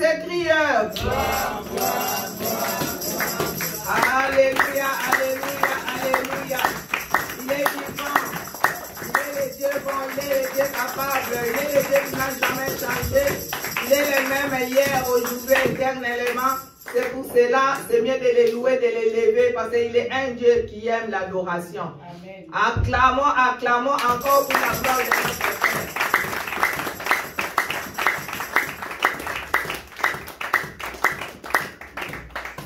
et criez. Alléluia, alléluia, alléluia. Il est vivant. Il est le Dieu bon, il est le Dieu capable. Il est le Dieu qui n'a jamais changé. Il est le même hier, aujourd'hui, éternellement. C'est pour cela, c'est mieux de les louer, de les lever, parce qu'il est un Dieu qui aime l'adoration. Acclamons, acclamons encore pour la gloire de notre Père.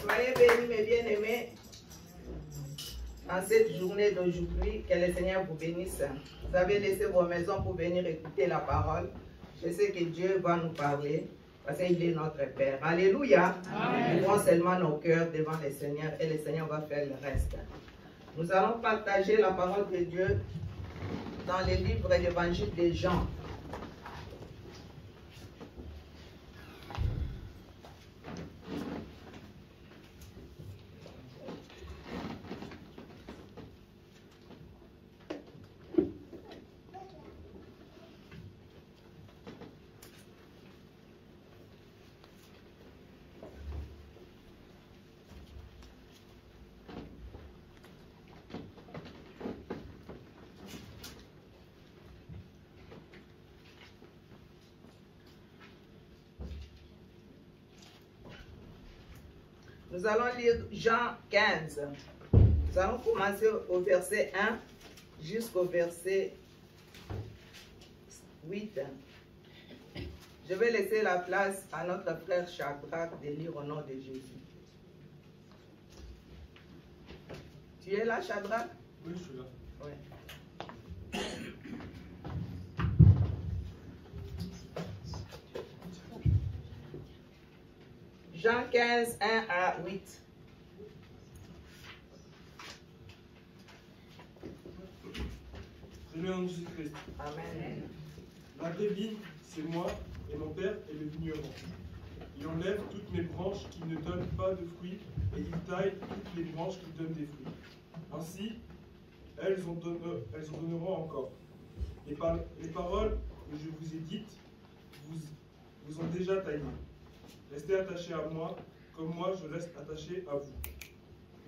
Soyez bénis, mes bien-aimés, en cette journée d'aujourd'hui. Que le Seigneur vous bénisse. Vous avez laissé vos maisons pour venir écouter la parole. Je sais que Dieu va nous parler. Parce qu'il est notre Père. Alléluia. Ouvrons seulement nos cœurs devant le Seigneur et le Seigneur va faire le reste. Nous allons partager la parole de Dieu dans le livre de l'Évangile de Jean. Nous allons lire Jean 15. Nous allons commencer au verset 1 jusqu'au verset 8. Je vais laisser la place à notre frère Shadrach de lire au nom de Jésus. Tu es là, Shadrach? Oui, je suis là. Oui. Jean 15, 1 à 8. C'est le nom de Jésus-Christ. Amen. La vraie vigne, c'est moi, et mon Père est le vigneron. Il enlève toutes mes branches qui ne donnent pas de fruits, et il taille toutes les branches qui donnent des fruits. Ainsi, elles en donneront encore. Les paroles que je vous ai dites vous ont déjà taillé. Restez attachés à moi, comme moi je reste attaché à vous.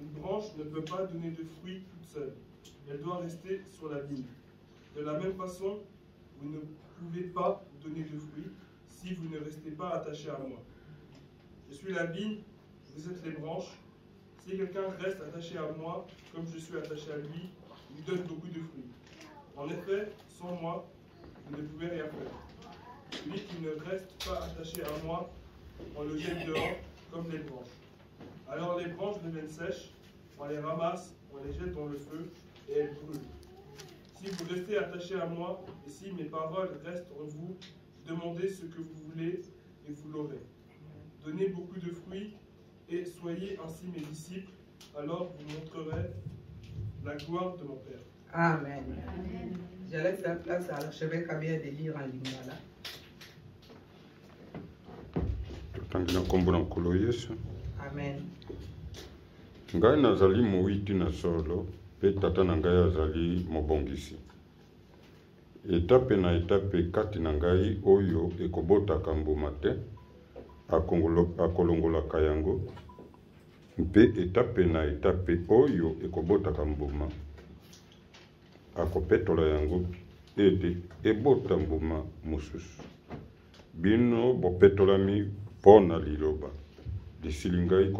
Une branche ne peut pas donner de fruits toute seule. Elle doit rester sur la vigne. De la même façon, vous ne pouvez pas donner de fruits si vous ne restez pas attachés à moi. Je suis la vigne, vous êtes les branches. Si quelqu'un reste attaché à moi, comme je suis attaché à lui, il donne beaucoup de fruits. En effet, sans moi, vous ne pouvez rien faire. Celui qui ne reste pas attaché à moi, on le jette dehors comme les branches. Alors les branches deviennent sèches, on les ramasse, on les jette dans le feu et elles brûlent. Si vous restez attachés à moi et si mes paroles restent en vous, demandez ce que vous voulez et vous l'aurez. Donnez beaucoup de fruits et soyez ainsi mes disciples, alors vous montrerez la gloire de mon Père. Amen. Je laisse la place à l'archevêque Kabia de lire en lingala. Tangina kombo na nkolo Yesu. Amen. Ngai nazali mowiti na solo, pe tata na ngai azali mobongisi. Etape na etape kati na ngai oyo ekobotaka mbuma te, akolongolaka yango. Mpe etape na etape oyo ekobotaka mbuma, akopetola yango ete ebota mbuma mosusu. Bino bopetolami pona liloba, lisili ngai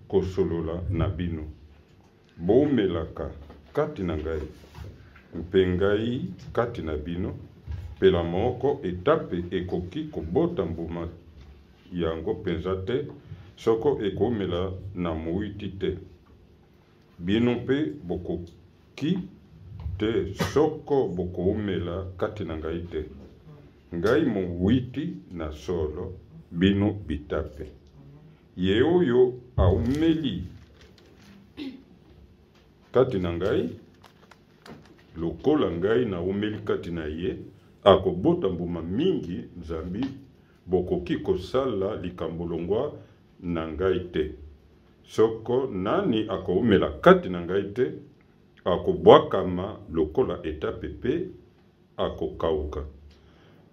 kosolola na bino. Bomelaka kati na ngai, mpe ngai kati na bino, pela moko etape ekoki kobota mbuma yango penza te, soko ekomela na mowiti te. Bino mpe bokoki te soko bokomela kati na ngai te. Ngai mowiti na solo, bino bitape. Ye oyo aumeli kati na ngai, lokola ngai na umeli kati na ye, akobota mbuma mingi Nzambi bokoki kosala likambo longwa na ngai te. Soko nani akoumela kati na ngai te, akobwakama lokola etape pe akokauka.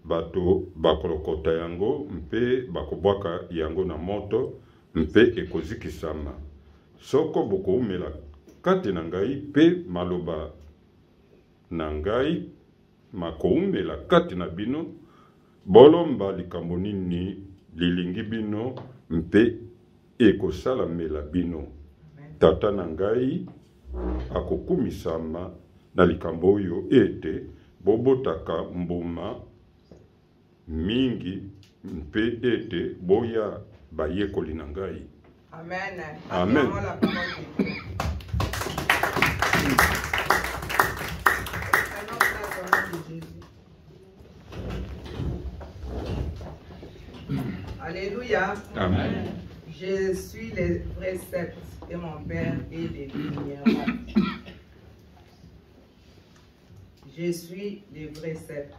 bato bakolokota yango mpe bakobwaka yango na moto mpe ekozikisama. Soko bokoumela kati na ngai mpe maloba na ngai makoumela kati na bino, bolomba likambo nini lilingi bino mpe ekosalamela bino. Tata na ngai akokumisama na likambo oyo ete bobotaka mbuma mingi mpe ete boya bayekoli na ngai. Amen. Amen. La parole de Dieu. Alléluia. Amen. Je suis le vrai sceptre et mon père est le vigneron. Je suis le vrai sceptre.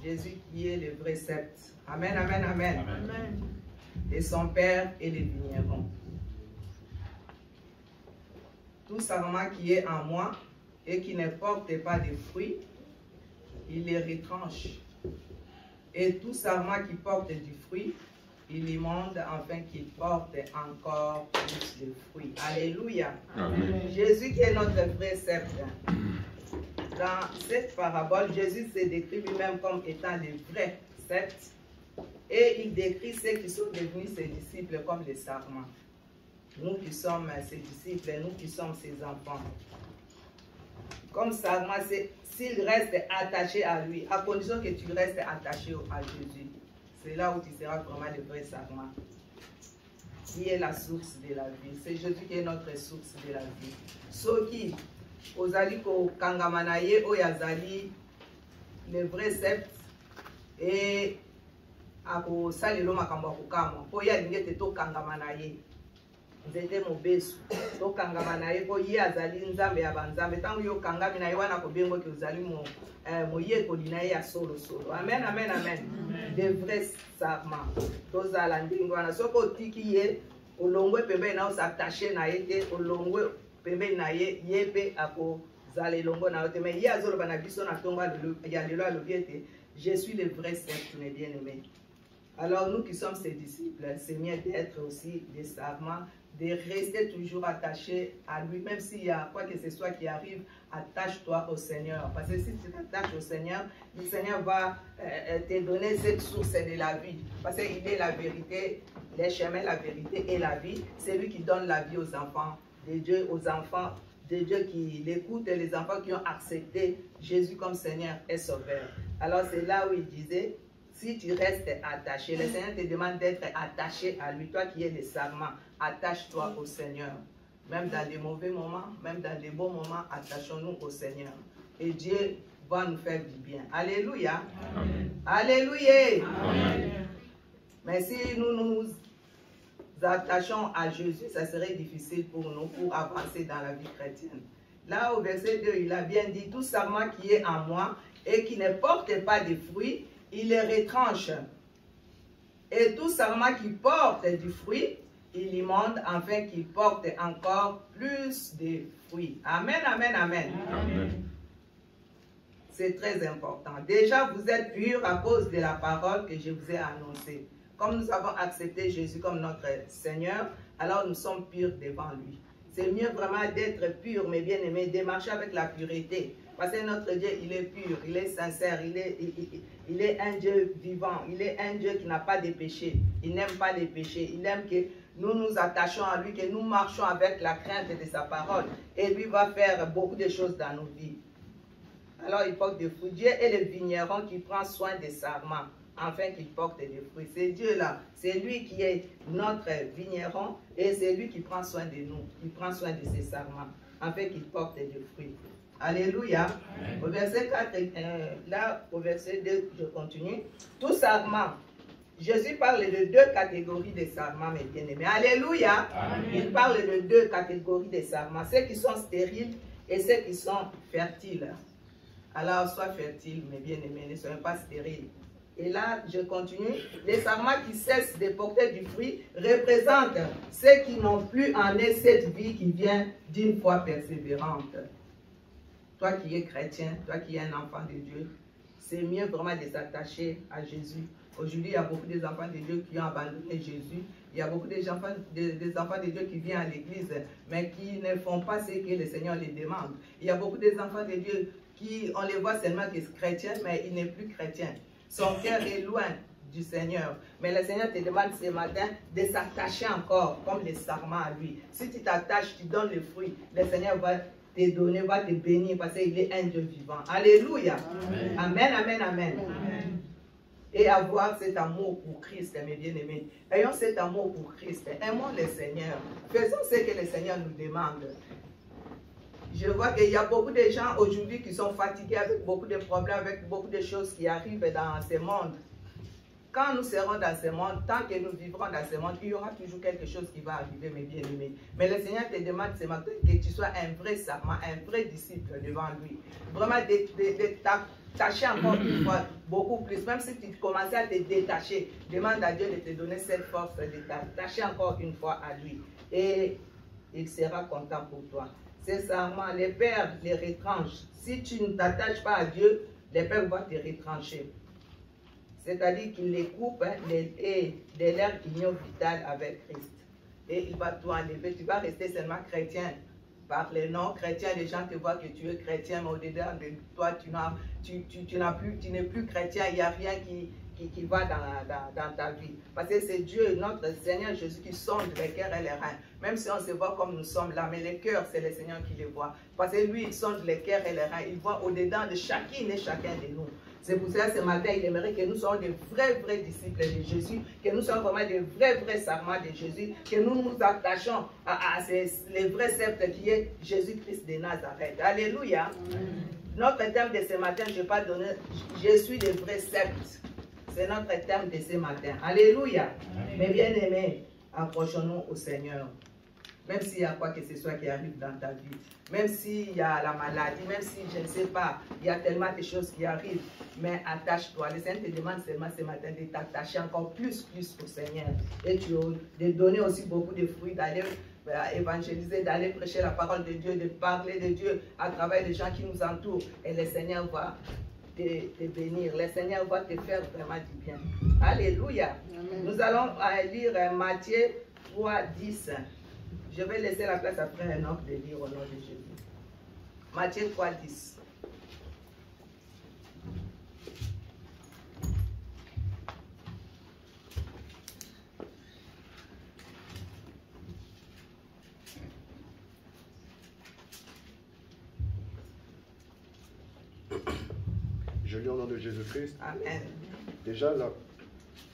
Jésus qui est le vrai sceptre. Amen, amen, amen. Amen. Et son père est le vigneron. Tout sarment qui est en moi et qui ne porte pas de fruits, il les retranche. Et tout sarment qui porte du fruit, il immonde afin qu'il porte encore plus de fruits. Alléluia. Amen. Jésus qui est notre vrai sceptre. Dans cette parabole, Jésus se décrit lui-même comme étant le vrai sceptre et il décrit ceux qui sont devenus ses disciples comme les sarments. Nous qui sommes ses disciples, nous qui sommes ses enfants. Comme sarment, s'il reste attaché à lui, à condition que tu restes attaché à Jésus, c'est là où tu seras vraiment le vrai sarment, qui est la source de la vie. C'est Jésus qui est notre source de la vie. Ceux qui ozali ko kangamanaye oyazali le vrai sceptre et ako salelo makambo akukama po ya lingete to kangamanaye nzete mobesu to kangamanaye po ye azali nzambe ya banzambe tango yo kangami na ye wana ko bengo ke ozali moye ko dinaye ya solo solo. Amen, amen, amen. De vrais sarments tozala ndingo wana soko tiki ye olongwe pembe na s'attacher na ye te olongwe pembe na ye yepe ako zale longo na yote mais ye azolo bana biso na tonga ya lelo alobiete je suis le vrai sceptre mes bien-aimés. Alors nous qui sommes ses disciples, c'est mieux d'être aussi des sarments, de rester toujours attachés à lui, même s'il y a quoi que ce soit qui arrive, attache-toi au Seigneur. Parce que si tu t'attaches au Seigneur, le Seigneur va te donner cette source de la vie. Parce qu'il est la vérité, les chemins, la vérité et la vie. C'est lui qui donne la vie aux enfants de Dieu, aux enfants de Dieu qui l'écoutent et les enfants qui ont accepté Jésus comme Seigneur et Sauveur. Alors c'est là où il disait, si tu restes attaché, le Seigneur te demande d'être attaché à lui. Toi qui es le sarment, attache-toi au Seigneur. Même dans les mauvais moments, même dans les bons moments, attachons-nous au Seigneur. Et Dieu va nous faire du bien. Alléluia. Amen. Alléluia. Amen. Mais si nous nous attachons à Jésus, ça serait difficile pour nous pour avancer dans la vie chrétienne. Là, au verset 2, il a bien dit, tout sarment qui est en moi et qui ne porte pas de fruits, il les retranche. Et tout sarment qui porte du fruit, il immonde afin qu'il porte encore plus de fruits. Amen, amen, amen. Amen. C'est très important. Déjà, vous êtes purs à cause de la parole que je vous ai annoncée. Comme nous avons accepté Jésus comme notre Seigneur, alors nous sommes purs devant lui. C'est mieux vraiment d'être pur, mes bien-aimés, de marcher avec la pureté. Parce que notre Dieu, il est pur, il est sincère, il est un Dieu vivant, il est un Dieu qui n'a pas de péché. Il n'aime pas les péchés, il aime que nous nous attachons à lui, que nous marchons avec la crainte de sa parole. Et lui va faire beaucoup de choses dans nos vies. Alors il porte des fruits. Dieu est le vigneron qui prend soin des sarments, afin qu'il porte des fruits. C'est Dieu là, c'est lui qui est notre vigneron et c'est lui qui prend soin de nous, qui prend soin de ses sarments, afin qu'il porte des fruits. Alléluia. Au verset 4, là, au verset 2, je continue. Tout sarment. Jésus parle de deux catégories de sarments, mes bien-aimés. Alléluia. Amen. Il parle de deux catégories de sarments. Ceux qui sont stériles et ceux qui sont fertiles. Alors, sois fertile, mes bien-aimés, ne soyez pas stériles. Et là, je continue. Les sarments qui cessent de porter du fruit représentent ceux qui n'ont plus en eux cette vie qui vient d'une foi persévérante. Toi qui es chrétien, toi qui es un enfant de Dieu, c'est mieux vraiment de s'attacher à Jésus. Aujourd'hui, il y a beaucoup d'enfants de Dieu qui ont abandonné Jésus. Il y a beaucoup enfants de Dieu qui viennent à l'église, mais qui ne font pas ce que le Seigneur les demande. Il y a beaucoup d'enfants de Dieu qui, on les voit seulement qu'ils sont chrétiens, mais il n'est plus chrétien. Son cœur est loin du Seigneur. Mais le Seigneur te demande ce matin de s'attacher encore, comme les sarments à lui. Si tu t'attaches, tu donnes le fruit, le Seigneur va te donner, va te bénir, parce qu'il est un Dieu vivant. Alléluia. Amen, amen, amen. Amen. Et avoir cet amour pour Christ, mes bien-aimés. Ayons cet amour pour Christ. Aimons le Seigneur. Faisons ce que le Seigneur nous demande. Je vois qu'il y a beaucoup de gens aujourd'hui qui sont fatigués avec beaucoup de problèmes, avec beaucoup de choses qui arrivent dans ce monde. Quand nous serons dans ce monde, tant que nous vivrons dans ce monde, il y aura toujours quelque chose qui va arriver, mes bien-aimés. Mais le Seigneur te demande ce matin que tu sois un vrai servant, un vrai disciple devant lui. Vraiment de t'attacher encore une fois beaucoup plus. Même si tu commençais à te détacher, demande à Dieu de te donner cette force de t'attacher encore une fois à lui. Et il sera content pour toi. C'est serment, les pères les retranchent. Si tu ne t'attaches pas à Dieu, les pères vont te retrancher. C'est-à-dire qu'il les coupe et de leur union vitale avec Christ. Et il va tout enlever. Tu vas rester seulement chrétien. Par les non-chrétiens, les gens te voient que tu es chrétien, mais au-dedans de toi, tu n'es plus chrétien. Il n'y a rien qui va dans ta vie. Parce que c'est Dieu, notre Seigneur Jésus, qui sonde les cœurs et les reins. Même si on se voit comme nous sommes là, mais les cœurs, c'est le Seigneur qui les voit. Parce que lui, il sonde les cœurs et les reins. Il voit au-dedans de chacune et chacun de nous. C'est pour ça que ce matin, il aimerait que nous soyons de vrais disciples de Jésus, que nous soyons vraiment de vrais serments de Jésus, que nous nous attachons à les vrais sceptres qui est Jésus-Christ de Nazareth. Alléluia. Notre thème de ce matin, je n'ai pas donné, je suis le vrai sceptre. C'est notre thème de ce matin. Alléluia. Mes bien-aimés, approchons-nous au Seigneur. Même s'il y a quoi que ce soit qui arrive dans ta vie, même s'il y a la maladie, même si je ne sais pas, il y a tellement de choses qui arrivent, mais attache-toi. Le Seigneur te demande seulement ce matin de t'attacher encore plus au Seigneur. Et de donner aussi beaucoup de fruits, d'aller évangéliser, d'aller prêcher la parole de Dieu, de parler de Dieu à travers les gens qui nous entourent. Et le Seigneur va te bénir. Le Seigneur va te faire vraiment du bien. Alléluia. Amen. Nous allons lire Matthieu 3, 10. Je vais laisser la place après un autre de lire au nom de Jésus. Matthieu 3, 10. Je lis au nom de Jésus-Christ. Amen. Déjà, la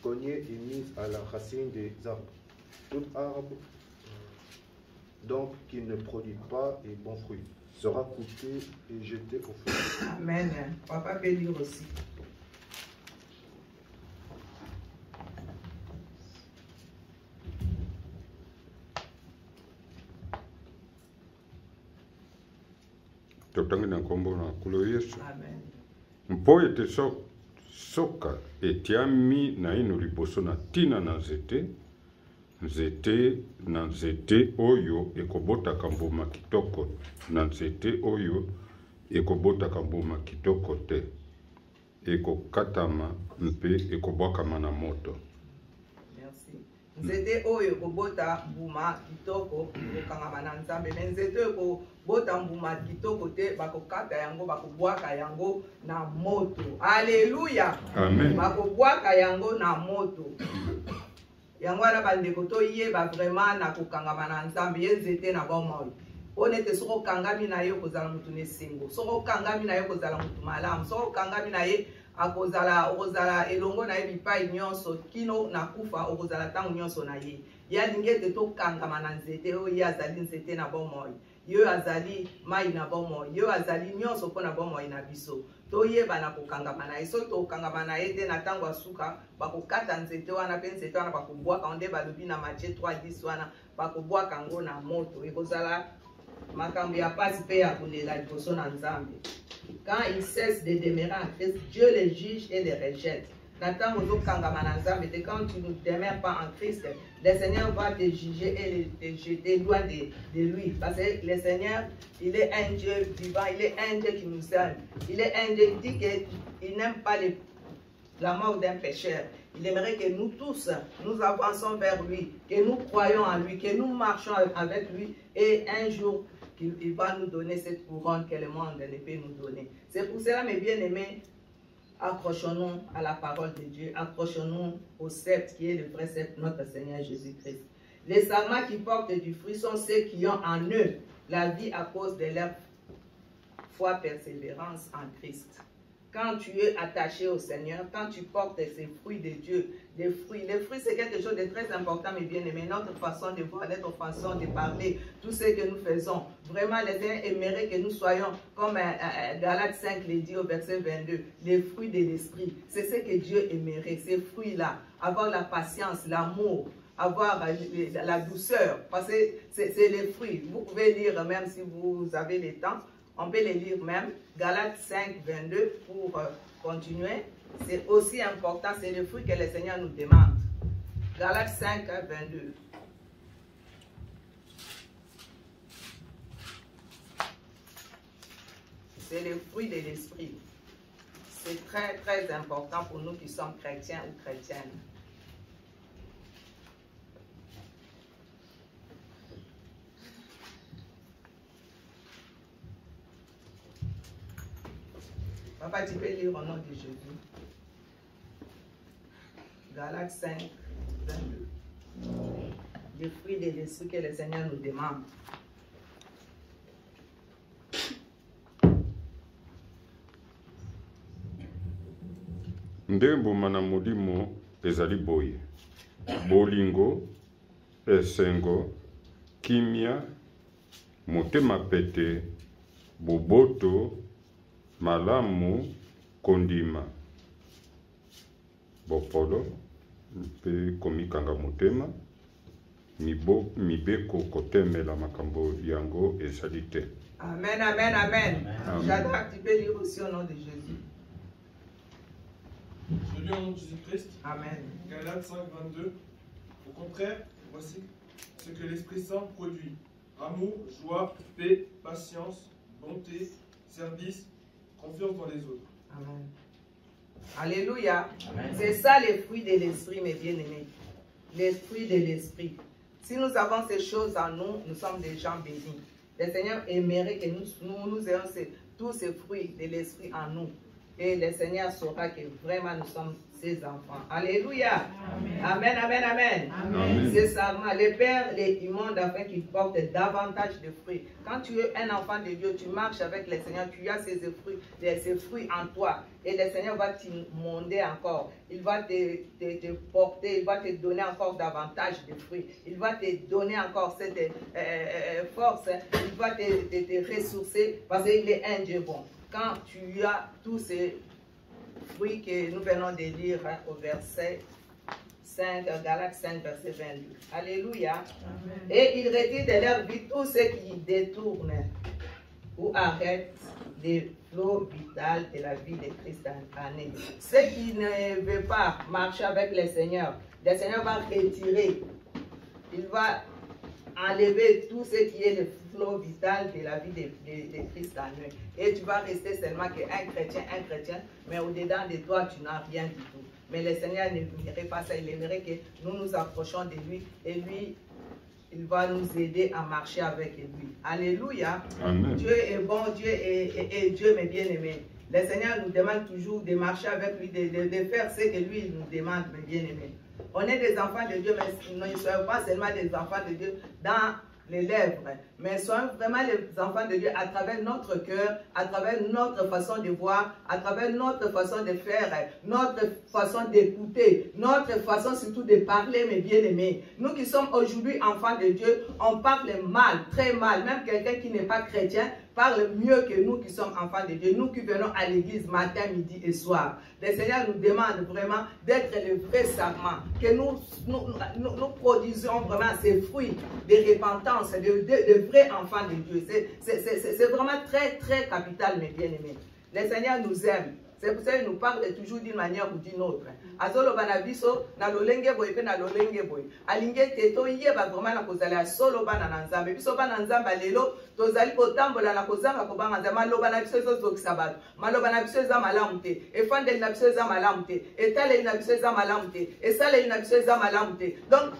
cognée est mise à la racine des arbres. Tout arbre donc qui ne produit pas et bon fruit sera coupé et jeté au feu. Amen. Papa peut lire aussi. Totangi na kombo na kulo Yesu. Amen. Mpo ete soka etiami na ino liboso na tina na nzete oyo ekobotaka mbuma kitoko na nzete oyo ekobotaka mbuma kitoko te ekokatama mpe ekobwakama na moto. Merci. Nzete oyo ekobota mbuma kitoko ekokangama na Nzambe, mais nzete oyo ekobota mbuma kitoko te bakokata yango bakobwaka yango na moto. Alléluia. Amen. Bakobwaka yango na moto. Yango wana bandeko toyeba vraiment na kokangama na Nzambe ye nzete na bomoi. Onete soko kangami na ye kozala mutu nesengo. Soko kangami na ye kozala mutu malamu. Soko kangami na ye okozala elongo na ye bipai nyonso kino na kufa okozala tango nyonso na ye. Ya lingete to kangama na nzete oyo ye azali nzete na bomoi. Yo azali mai na bomoi. Yo azali nyonso mpona bomoi na biso. Toyeba na kokangama na ye. So tokangama na ye te na tango asuka bakokata nzete wana pe nzete wana bakobwaka onde balobi na Matthieu 3:10 wana bakobwaka ngo na moto. Ekozala makambo ya pasi pe ya kolela liboso na Nzambe. Quand ils cessent de demeurer en Christ, Dieu les juge et les rejette. Quand tu ne demeures pas en Christ, le Seigneur va te juger et te jeter loin de lui. Parce que le Seigneur, il est un Dieu vivant, il est un Dieu qui nous aime. Il est un Dieu qui dit qu'il n'aime pas la mort d'un pécheur. Il aimerait que nous tous, nous avançons vers lui, que nous croyons en lui, que nous marchons avec lui et un jour, il va nous donner cette couronne que le monde ne peut nous donner. C'est pour cela, mes bien-aimés, accrochons-nous à la parole de Dieu, accrochons-nous au sceptre qui est le vrai sceptre, notre Seigneur Jésus-Christ. Les sarments qui portent du fruit sont ceux qui ont en eux la vie à cause de leur foi, persévérance en Christ. Quand tu es attaché au Seigneur, quand tu portes ces fruits de Dieu, les fruits c'est quelque chose de très important, mes bien-aimés, notre façon de voir, notre façon de parler, tout ce que nous faisons. Vraiment, le Seigneur aimerait que nous soyons, comme Galates 5 le dit au verset 22, les fruits de l'esprit. C'est ce que Dieu aimerait, ces fruits-là. Avoir la patience, l'amour, avoir la douceur, parce que c'est les fruits. Vous pouvez lire même si vous avez le temps. On peut les lire même, Galates 5, 22, pour continuer. C'est aussi important, c'est le fruit que le Seigneur nous demande. Galates 5, 22. C'est le fruit de l'esprit. C'est très, très important pour nous qui sommes chrétiens ou chrétiennes. Papa, tu peux lire au nom de Jésus. Galates 5, 22. Les fruits de l'esprit que le Seigneur nous demande. Ndembo na molimo ezali boye. Bolingo, esengo, kimia, motema pete, boboto, malamu, kondima. Bopolo, pe komikanga motema, mibeko kotemela makambo yango ezali te. Amen, amen, amen. J'adore, tu peux lire aussi au nom de Jésus. Je lis au nom de Jésus-Christ. Amen. Galates 5, 22. Au contraire, voici ce que l'Esprit Saint produit. Amour, joie, paix, patience, bonté, service, confiance dans les autres. Amen. Alléluia. C'est ça les fruits de l'esprit, mes bien-aimés. Les fruits de l'esprit. Si nous avons ces choses en nous, nous sommes des gens bénis. Le Seigneur aimerait que nous ayons tous ces fruits de l'esprit en nous. Et le Seigneur saura que vraiment nous sommes ses enfants. Alléluia. Amen, amen, amen. Amen. C'est ça. Le Père les immonde afin qu'il porte davantage de fruits. Quand tu es un enfant de Dieu, tu marches avec le Seigneur, tu as ces fruits en toi. Et le Seigneur va t'imonder encore. Il va te porter, il va te donner encore davantage de fruits. Il va te donner encore cette force. Il va te ressourcer parce qu'il est un Dieu bon. Quand tu as tous ces fruits que nous venons de lire au verset 5, Galates 5, verset 22. Alléluia. Amen. Et il retire de leur vie tous ceux qui détournent ou arrêtent les flots vitaux de la vie de Christ en eux. Ceux qui ne veulent pas marcher avec le Seigneur va retirer. Il va enlever tout ce qui est le flot vital de la vie de Christ en eux. Et tu vas rester seulement qu'un chrétien, mais au-dedans de toi, tu n'as rien du tout. Mais le Seigneur n'aimerait pas ça, il aimerait que nous nous approchions de lui et lui, il va nous aider à marcher avec lui. Alléluia. Amen. Dieu est bon, Dieu est Dieu, mes bien-aimés. Le Seigneur nous demande toujours de marcher avec lui, de faire ce que lui il nous demande, mes bien-aimés. On est des enfants de Dieu, mais nous ne sommes pas seulement des enfants de Dieu dans les lèvres, mais soyons vraiment les enfants de Dieu à travers notre cœur, à travers notre façon de voir, à travers notre façon de faire, notre façon d'écouter, notre façon surtout de parler, mes bien-aimés. Nous qui sommes aujourd'hui enfants de Dieu, on parle mal, très mal. Même quelqu'un qui n'est pas chrétien parle mieux que nous qui sommes enfants de Dieu, nous qui venons à l'église matin, midi et soir. Le Seigneur nous demande vraiment d'être le vrai serment, que nous produisions vraiment ces fruits de repentance, de vrais enfants de Dieu. C'est vraiment très, très capital, mes bien-aimés. Le Seigneur nous aime. C'est pour ça qu'il nous parle toujours d'une manière ou d'une autre. Azolo banabiso na lolenge boy pe na lolenge boy. Alinge teto yeba vraiment na kozala solo bana na nzambe. Biso bana nzambe lelo tozali kotambola na kozanga kobanga nzambe maloba na biso ezozokisa bato. Maloba na biso eza malamu te. Efandeli na biso eza malamu te. Etaleli na biso eza malamu te. Esaleli na biso eza malamu te. Donc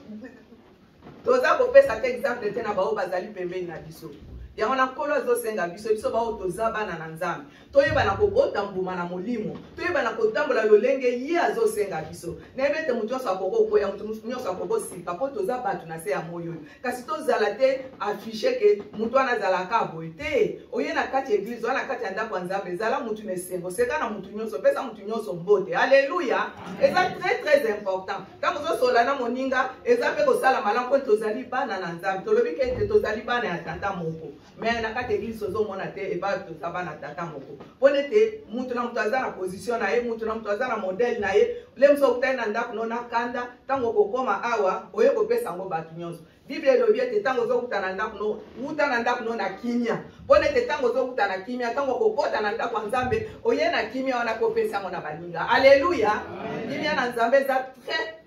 toza kopesa te exemple te na bao bazali pembeni na biso. Yango na kolo azosenga biso biso bao toza bana na nzambe. Toyeba na kobota mbuma na molimo. Toyeba na kotambola lolenge ye azosenga biso. Nebete mutu nyonso akoko koya mutu nyonso akoko sika po toza bato na se ya moyo. Kasi tozala te afficher ke mutu wana azalaka boye te. Oye na kati église wana kati ya ndako ya nzambe ezala mutu na esengo. Seka na mutu nyonso pesa mutu nyonso mbote. Alléluia. Eza très important. Tango zosola na moninga eza pe kosala malamu po tozali bana na nzambe. Tolobi ke tozali bana ya tata moko. Mais na kati église ozomona te eba tozaba na tata moko. Pone te mutu na mutu aza na position na ye, mutu na mutu aza na modèle na ye. Le mso kutai na ndako no na kanda tango kokoma awa oye kopesa ngo batu nyonso. Bible elobi ete tango zokuta na ndako no, wuta na ndako no na kimia. Pone te tango zokuta na kimia, tango kokota na ndako nzambe, oye na kimia wana kopesa ngo na baninga. Alléluia. Kimia na nzambe za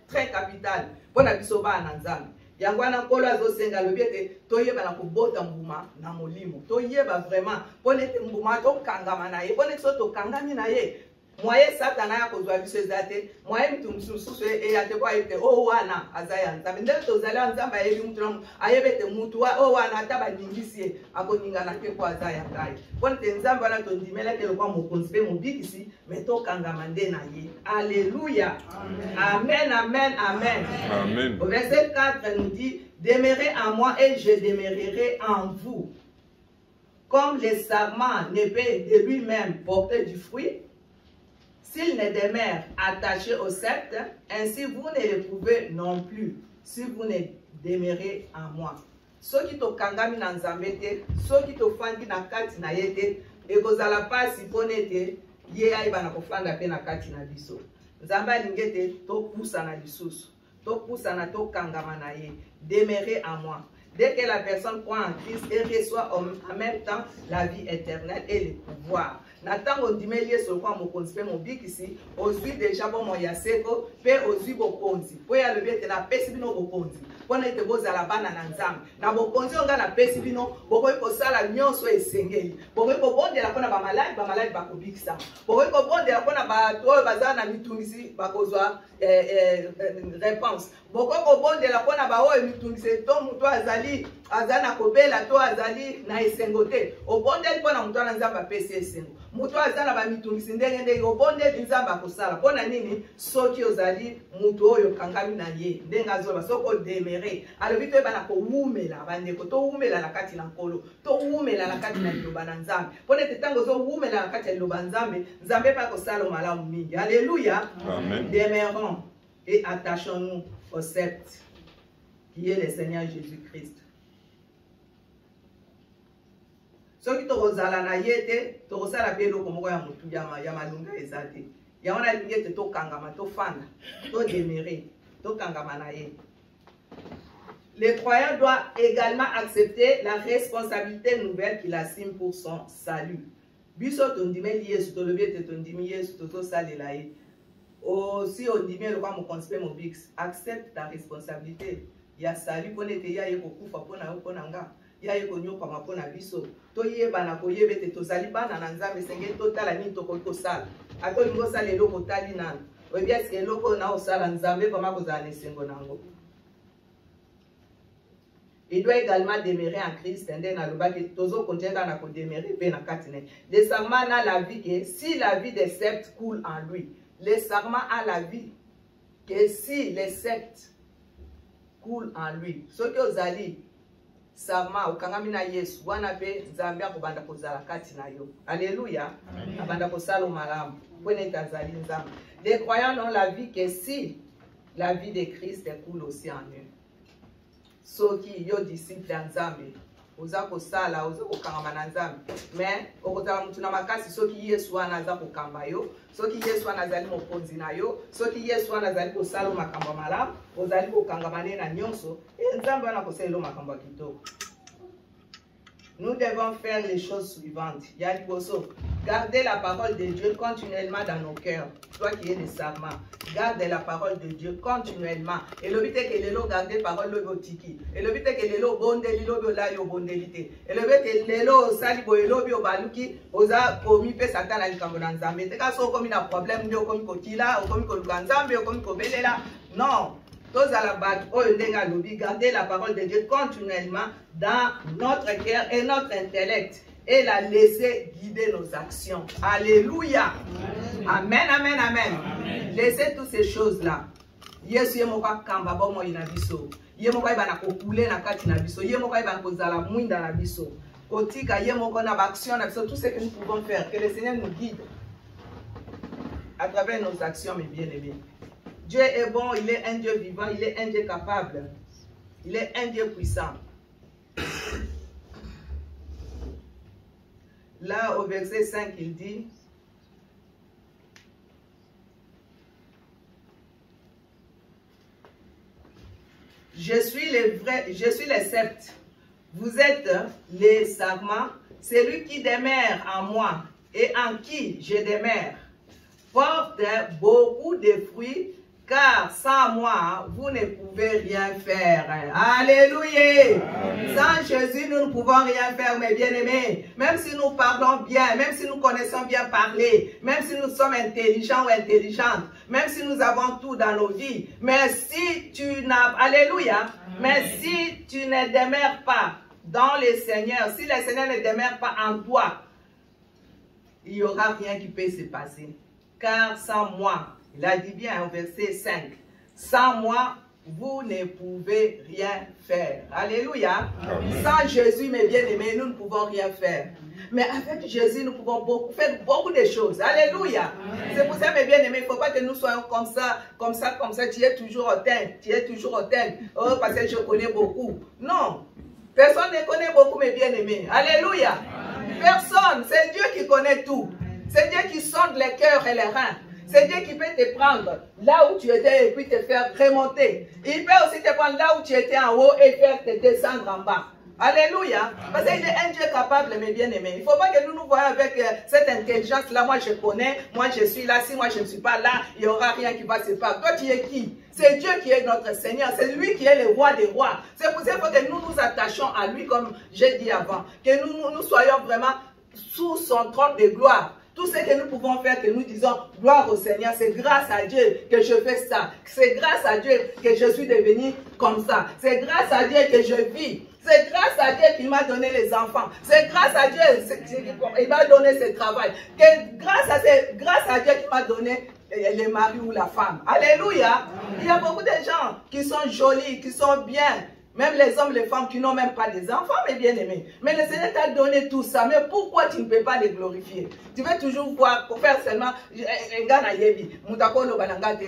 très capital. Pona biso ba na nzambe. Yangwana kolo azosenga lobi ete toyeba na kobota mbuma na molimo. Toyeba vraiment pone te mbuma to kangama na ye. Pone so to kangami na ye. Mwaye satana ya kozwa biso ezate. Mwaye mtu msusu eyate kwa ete o wana azaya nzambe. Ndele tozala nzambe ayebi mtu na ayebete mutu wa o wana ataba ningisi akoninga na ke kwa azaya ngai. Pone te nzambe wana tondimela ke lokwa mokonzi pe mobikisi meto kangama nde na ye. Alléluia. Amen, amen, amen. Amen. Au verset 4 nous dit, demeurez en moi et je demeurerai en vous. Comme le sarment ne peut de lui-même porter du fruit, s'il ne demeure attaché au sceptre, ainsi vous ne le pouvez non plus, si vous ne demeurez en moi. Ceux qui te kangami na nzambe te, ceux qui te fandi na kati na yete, ekozala pasi ponete, ye aiba na kofanda pe na kati na biso. Nzambe alingete to poussa na lisusu, to poussa na to kangama na ye, demeurez en moi. Dès que la personne croit en Christ et reçoit en même temps la vie éternelle et le pouvoir. Natango ndimelie sokwa mokonzi pe mobikisi ozwi deja bo moya seko pe ozwi bokonzi po ya lebete na pesi bino bokonzi pona ete bozala bana na nzambe na bokonzi onga na pesi bino bokoyi kosala nyonso esengeli bokoyi kobondela pona bamaladi bakobikisa bokoyi kobondela pona bato oyo bazala na mitungisi bakozwa réponse bokoyi kobondela pona baoyo mitungisi to mutu azali na kobela to azali na esengo te obondeli pona mutu na nzambe apesi esengo mutu azala ba mitungisi ndenge obondeli nzambe akosala pona nini soki ozali mutu oyo kangami na ye ndenge azoba soko demere alobi toyeba na kowumela bandeko towumela na kati na nkolo towumela na kati na liloba na nzambe pona ete ntango ozowumela na kati ya liloba nzambe nzambe mpe akosala malamu mingi. Alléluia. Demeurons et attachons-nous au sceptre qui est le Seigneur Jésus-Christ. Soki tokozala na ye te tokosala pe eloko moko ya motu ya malunga eza te yango nalingi ete tokangama tofanda todemere tokangama na ye. Le croyant doit également accepter la responsabilité nouvelle qu'il assume pour son salut. Biso tondimeli Yesu tolobi ete tondimi Yesu tozosalela ye. Si ondimi elokwa mokonzi pe mobikisi accepte ta responsabilité ya salut mpona ete ya ye kokufa mpona yo mpona nga ya ye konyokama mpona biso toyebana koyeba ete tozali bana na nzambe esengeli totala nini tokoki kosala ata olingi osala eloko otali nano oyebi esike eloko oyo na osala nzambe vraimen kozala na esengo nango. Il doit également demeurer en Christ. Le serment a la vie que si la vie des sectes coule en lui. Le serment a la vie que si les sectes coulent en lui. Ce que vous allez serment au kangamina Yesu wana pe Zambia kubanda kozala kati na yo. Alléluia. Abanda kosala malamu. Pwene tazali nzambe. Les croyants ont la vie que si la vie de Christ coule aussi en eux. Soki yo disciple ya nzambe oza kosala oza kokangama na nzambe mais okozala mutu na makasi soki Yesu wana aza kokamba yo soki Yesu wana azali mokonzi na yo soki Yesu wana azali kosala makambo malamu ozali kokangama ne na nyonso nzambe wana kosala makambo kitoko. Nous devons faire les choses suivantes. Ya liboso Gardez la parole de Dieu continuellement dans nos cœurs. Toi qui es le serment, garde la parole de Dieu continuellement. Et le but est que les lots gardent la parole de Tiki. Et le but est que les lots bondeli lobi olali o bondelité. Et le but est que les lots sali boy lobi o baluki oza komi pe satan ali kambonan zambe. Te ka so komi na problème ndio komi kokila o komi kolukanzambe o komi kobelela. Non. Tous à la base, gardez la parole de Dieu continuellement dans notre cœur et notre intellect et la laisser guider nos actions. Alléluia. Amen, amen, amen. Laissez toutes ces choses-là. Yesu ye moka kamba ba mo ina biso. Ye moka ibana kokule na kati na biso. Ye moka ibana kozala mwinda na biso. Kotika ye moka na action na biso, tout ce que nous pouvons faire, que le Seigneur nous guide à travers nos actions, mes bien-aimés. Dieu est bon, il est un Dieu vivant, il est un Dieu capable, il est un Dieu puissant. Là, au verset 5, il dit, je suis les sept, vous êtes les sarments, celui qui demeure en moi et en qui je demeure, porte beaucoup de fruits, car sans moi, vous ne pouvez rien faire. Alléluia. Amen. Sans Jésus, nous ne pouvons rien faire, mes bien-aimés. Même si nous parlons bien, même si nous connaissons bien parler, même si nous sommes intelligents ou intelligentes, même si nous avons tout dans nos vies, mais si tu n'as... Alléluia. Amen. Mais si tu ne demeures pas dans le Seigneur, si le Seigneur ne demeure pas en toi, il n'y aura rien qui peut se passer. Car sans moi, il a dit bien au verset 5, sans moi, vous ne pouvez rien faire. Alléluia. Amen. Sans Jésus, mes bien-aimés, nous ne pouvons rien faire. Mais avec Jésus, nous pouvons faire beaucoup de choses. Alléluia. C'est pour ça, mes bien-aimés, il ne faut pas que nous soyons comme ça. Tu es toujours hôtel. Oh, parce que je connais beaucoup. Non. Personne ne connaît beaucoup, mes bien-aimés. Alléluia. Amen. Personne. C'est Dieu qui connaît tout. C'est Dieu qui sonde les cœurs et les reins. C'est Dieu qui peut te prendre là où tu étais et puis te faire remonter. Il peut aussi te prendre là où tu étais en haut et faire te descendre en bas. Alléluia. Parce qu'il est un Dieu capable, mes bien-aimés. Il ne faut pas que nous nous voyons avec cette intelligence-là. Moi, je connais. Moi, je suis là. Si moi, je ne suis pas là, il n'y aura rien qui va se passer. Toi, tu es qui? C'est Dieu qui est notre Seigneur. C'est lui qui est le roi des rois. C'est pour ça que nous nous attachons à lui, comme j'ai dit avant. Que nous soyons vraiment sous son trône de gloire. Tout ce que nous pouvons faire, que nous disons gloire au Seigneur, c'est grâce à Dieu que je fais ça. C'est grâce à Dieu que je suis devenu comme ça. C'est grâce à Dieu que je vis. C'est grâce à Dieu qu'il m'a donné les enfants. C'est grâce à Dieu qu'il m'a donné ce travail. Grâce à Dieu qu'il m'a donné le mari ou la femme. Alléluia. Il y a beaucoup de gens qui sont jolis, qui sont bien. Même les hommes, les femmes qui n'ont même pas des enfants, mes bien-aimés. Mais le Seigneur t'a donné tout ça. Mais pourquoi tu ne peux pas les glorifier? Tu veux toujours voir, pour faire seulement,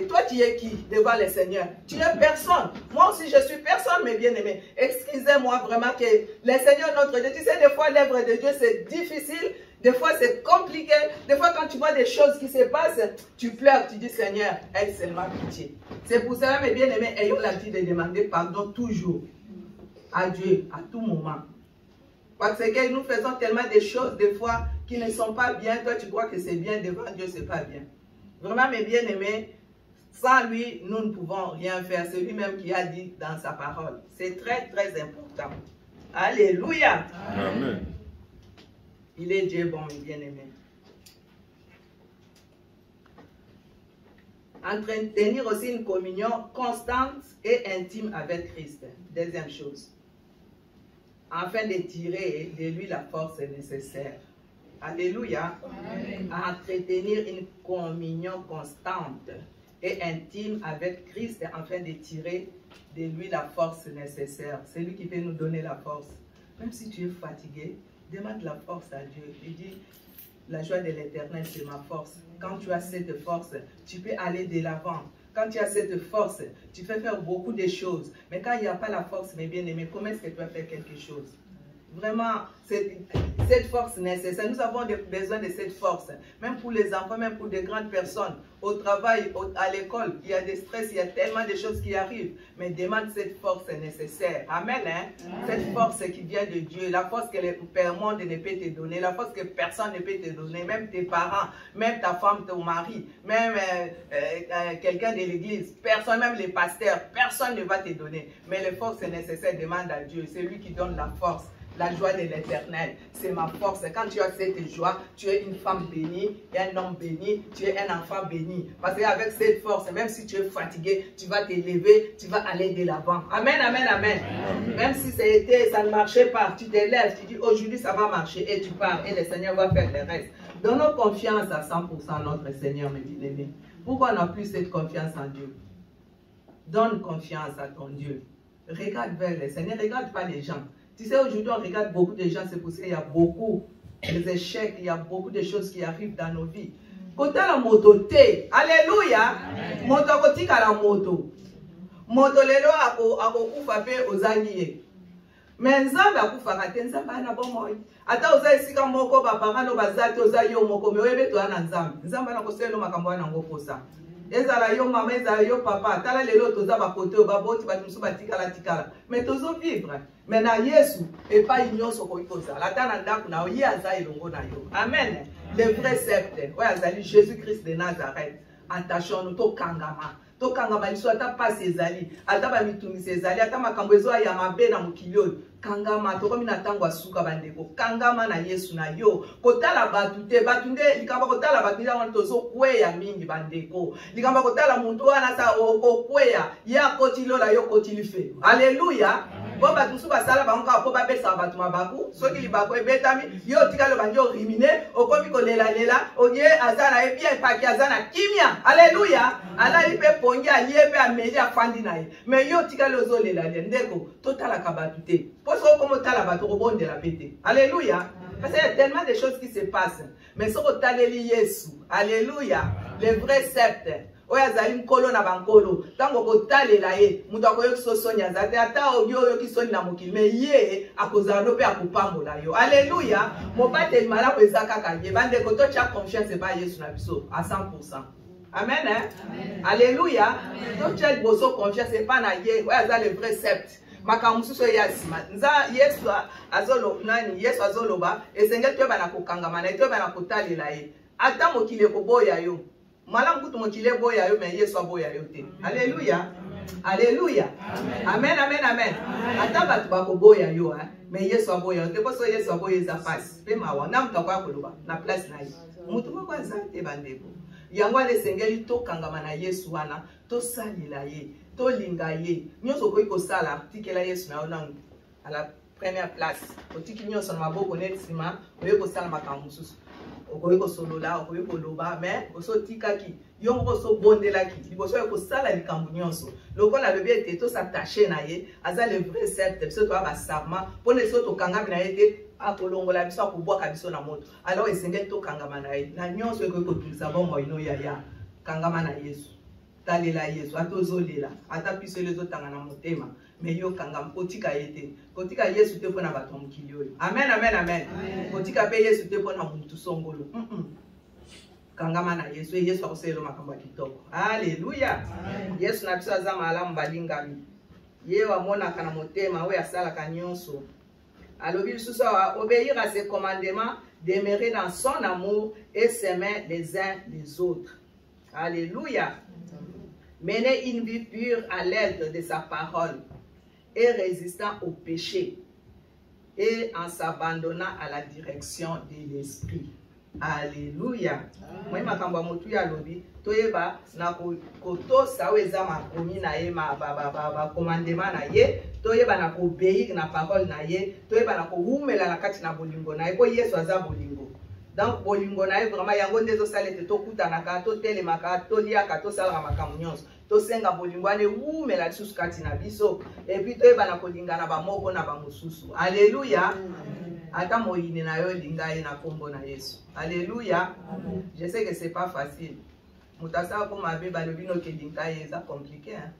toi tu es qui devant le Seigneur? Tu es personne. Moi aussi je suis personne, mes bien-aimés. Excusez-moi vraiment que le Seigneur notre Dieu, tu sais, des fois l'œuvre de Dieu c'est difficile. Des fois c'est compliqué. Des fois quand tu vois des choses qui se passent, tu pleures, tu dis Seigneur, aie seulement pitié. C'est pour cela, mes bien-aimés, ayons l'habitude de demander pardon toujours à Dieu, à tout moment. Parce que nous faisons tellement de choses, des fois, qui ne sont pas bien. Toi, tu crois que c'est bien, devant Dieu, c'est pas bien. Vraiment, mes bien-aimés, sans lui, nous ne pouvons rien faire. C'est lui-même qui a dit dans sa parole. C'est très, très important. Alléluia. Amen. Il est Dieu bon, mes bien-aimés. Entretenir aussi une communion constante et intime avec Christ. Deuxième chose. Afin de tirer de lui la force nécessaire. Alléluia. Amen. Entretenir une communion constante et intime avec Christ afin de tirer de lui la force nécessaire. C'est lui qui peut nous donner la force. Même si tu es fatigué, demande la force à Dieu. Il dit, la joie de l'Éternel, c'est ma force. Quand tu as cette force, tu peux aller de l'avant. Quand tu as cette force, tu peux faire beaucoup de choses. Mais quand il n'y a pas la force, mes bien-aimés, comment est-ce que tu vas faire quelque chose? vraiment cette force nécessaire. Nous avons besoin de cette force. Même pour les enfants, même pour des grandes personnes. Au travail, à l'école, il y a des stress, il y a tellement de choses qui arrivent. Mais demande cette force nécessaire. Amen. Hein? Cette force qui vient de Dieu. La force que le Père monde ne peut te donner. La force que personne ne peut te donner. Même tes parents, même ta femme, ton mari, même quelqu'un de l'église. Personne, même les pasteurs. Personne ne va te donner. Mais la force nécessaire demande à Dieu. C'est lui qui donne la force. La joie de l'éternel, c'est ma force. Quand tu as cette joie, tu es une femme bénie, un homme béni, tu es un enfant béni. Parce qu'avec cette force, même si tu es fatigué, tu vas t'élever, tu vas aller de l'avant. Amen, amen, amen, amen. Même si ça ne marchait pas, tu te lèves, tu dis aujourd'hui ça va marcher et tu pars et le Seigneur va faire le reste. Donnons confiance à 100% à notre Seigneur, mes bien-aimés. Pourquoi on n'a plus cette confiance en Dieu? Donne confiance à ton Dieu. Regarde vers le Seigneur, ne regarde pas les gens. Tu sais, aujourd'hui, on regarde beaucoup de gens, c'est pour ça qu'il y a beaucoup d'échecs, il y a beaucoup de choses qui arrivent dans nos vies. Côté la moto, alléluia, moto kotika la moto. Moto lelo akufa pe ozangiye. Mais nzambe akufa te nzambe ana bomoi. Ata oza esika moko ba parents no bazati oza yo moko me oyebe to ana nzambe. Nzambe ana koselo makambo ana ngoposa. Ezala yo mama, ezala yo papa, tala lelo toza ba kote ba boti ba tumsu batikala tikala. Mais tozo vivre. Mais na Yesu et pas nyonso ko ikoza. La tana ndaku na oyi aza elongo na yo. Amen. Le vrai sceptre. Ouais, azali Jésus-Christ de Nazareth. Attachons-nous to kangama. To kangama liso ata passe ezali. Ata ba mitumi ezali, ata makambo ezo ya mabe na mokili. Kangama to komi na tango asuka bandeko. Kangama na Yesu na yo. Kotala batute, batunde likamba kotala batunda wana tozo kweya mingi bandeko. Likamba kotala muntu wana sa okweya. Ya kotilola yo kotilife. Alléluia. Bon batusu basala bango ko ba besa batu mabaku. Soki libako ebetami, yo tikalo banjo rimine, okomi kolela lela, oye azana e bien paki azana kimia. Alléluia. Ala lipe pongi aliebe ameli afandi naye. Mais yo tikalo zo lela ndeko, totala kabatute. Poso comme tala bato rebonde la pété. Alléluia. Parce qu'il y a tellement de choses qui se passent. Mais ce que taleli Yesu. Alléluia. Le vrai sceptre. Oya zali mkolo na bankolo. Tango ko talela ye. Mutu akoyo kiso sonya zate. Ata oyo kisoni na mokili. Me ye akozalo pe akupambola yo. Alléluia. Mopate mala kweza kaka ye. Bande koto cha confiance ba Yesu na biso. À 100%. Amen. Hein? Amen. Alléluia. Donc tu as boso confiance pas na ye. Oya zali le vrai sceptre. Makamususo ya sima. Nza Yesu azolo nani Yesu azoloba esengeli to bana kokangama na to bana kotalela ye. Ata mokile ko boya yo. Mala mkutu mokile boya yo me Yesu aboya yo te. Alléluia. Alléluia. Amen amen amen. Ata batu bako boya yo me Yesu aboya yo te poso Yesu aboya za passe. Pe mawa na mtakwa koloba na place na ye. Mutu moko azate bandeko. Yango esengeli to kangama na Yesu wana to salela ye. To linga ye. Nyonso ko iko sala tikela Yesu na ona à la première place. Otiki nyonso na maboko netsima oyeko sala makambo susu. Okoyeko solola, okoyeko loba, mais oso tikaki. Yongo so bondelaki. Liboso yeko sala likambo nyonso. Lokola bebe ete to s'attacher na ye, aza le vrai sceptre, biso to ba sarma, pone so to kangami na ye te akolongola biso akobwaka biso na moto. Alors esengeli to kangama na ye. Na nyonso ekoyeko tulisa bombo ino ya kangama na Yesu. Talela Yesu atozolela ata piso lezo tangana motema me yo kangam kotika yete kotika Yesu te pona bato mokili oyo. Amen amen amen. Kotika pe Yesu te pona muntu songolo. Kangama na Yesu Yesu akoselo makambo kitoko. Alléluia. Yesu na biso aza malamu balingami. Ye wa mona kana motema oyo asala kanyonso. Alobi lisusu obéir à ses commandements, demeurer dans son amour et s'aimer les uns les autres. Alléluia. Mener une vie pure à l'aide de sa parole et résistant au péché et en s'abandonnant à la direction de l'esprit. Alléluia. Moi makambo motu ya lobi toyeba na koto saweza makomi na ye ba commandement na ye toyeba na ko obéir na parole na ye toyeba na ko humela na kati na bolingo na ye ko Yesu aza bolingo. Donc bolingo na ye vraiment yango ndezo salete to kutanaka to telemaka to liaka to sala makambo nyonso to senga bolingo ane umela lisusu kati na biso et puis toyeba na kolingana ba moko na ba mosusu. Alléluia. Ata moyine na yo linga ye na kombo na Yesu. Alléluia. Je sais que c'est pas facile. Mutasa ko mabe balobi no ke linga ye za compliqué hein.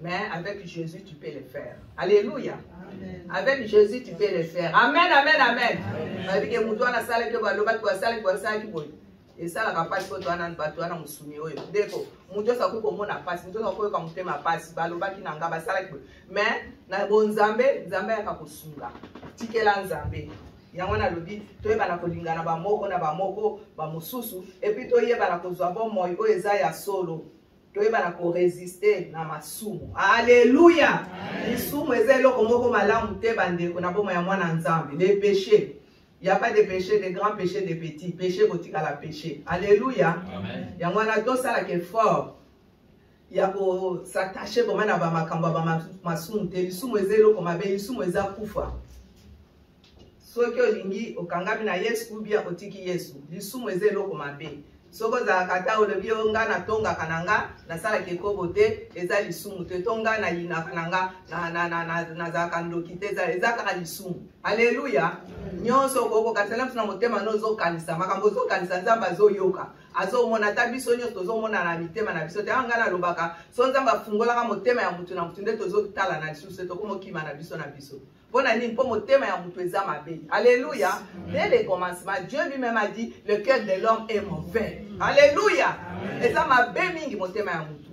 Mais avec Jésus, tu peux le faire. Alléluia. Amen. Avec Jésus, tu peux le faire. Amen, amen, amen. Avec que nous la salle que va le salle que ça qui boy. Et ça la passe pour toi nan bato na musuni oyo. Deko, muto sa ko mona passe, muto sa ko ka mutema passe, baloba ki nanga ba sala ki. Mais na bon Nzambe, Nzambe akakusunga. Tikela Nzambe. Yango na lobi toyeba na kolingana ba moko na ba moko ba mususu et puis toyeba na kozwa bon moyo oyo eza ya solo. Toyeba na ko résister na masumu. Alléluia. Lisumu eza eloko moko malamu te bandeko na bomo ya mwana Nzambe. Les péchés. Il n'y a pas de péché, de grands péchés, de petits. Péché, boutique à la péché. Alléluia. Il y a un tout ça qui est fort. Il y a pour s'attacher pour moi à ma kamba, ma soumte. Il soumte zéro comme avec il soumte za kufa. Soit que lingi au kangami na yes ou bien au tiki yesu. Il soumte zéro comme avec. Soko za kata o lebi onga na tonga kananga na sala ke kobote eza lisumu te tonga na yina kananga na za kando kiteza eza ka lisumu. Alléluia. Nyonso koko kasala mfuna motema nozo kanisa makambo zo kanisa nzamba zo yoka azo mona tabiso nyonso zo mona na mitema na biso te anga na lobaka so nzamba fungola ka motema ya mutu na mutu nde tozo tala na lisusu to komo kima na biso na biso. Pona nini po motema ya mutu eza mabe. Alléluia. Dès le commencement Dieu lui-même a dit le cœur de l'homme est mauvais. Alléluia. Eza mabe mingi motema ya mutu.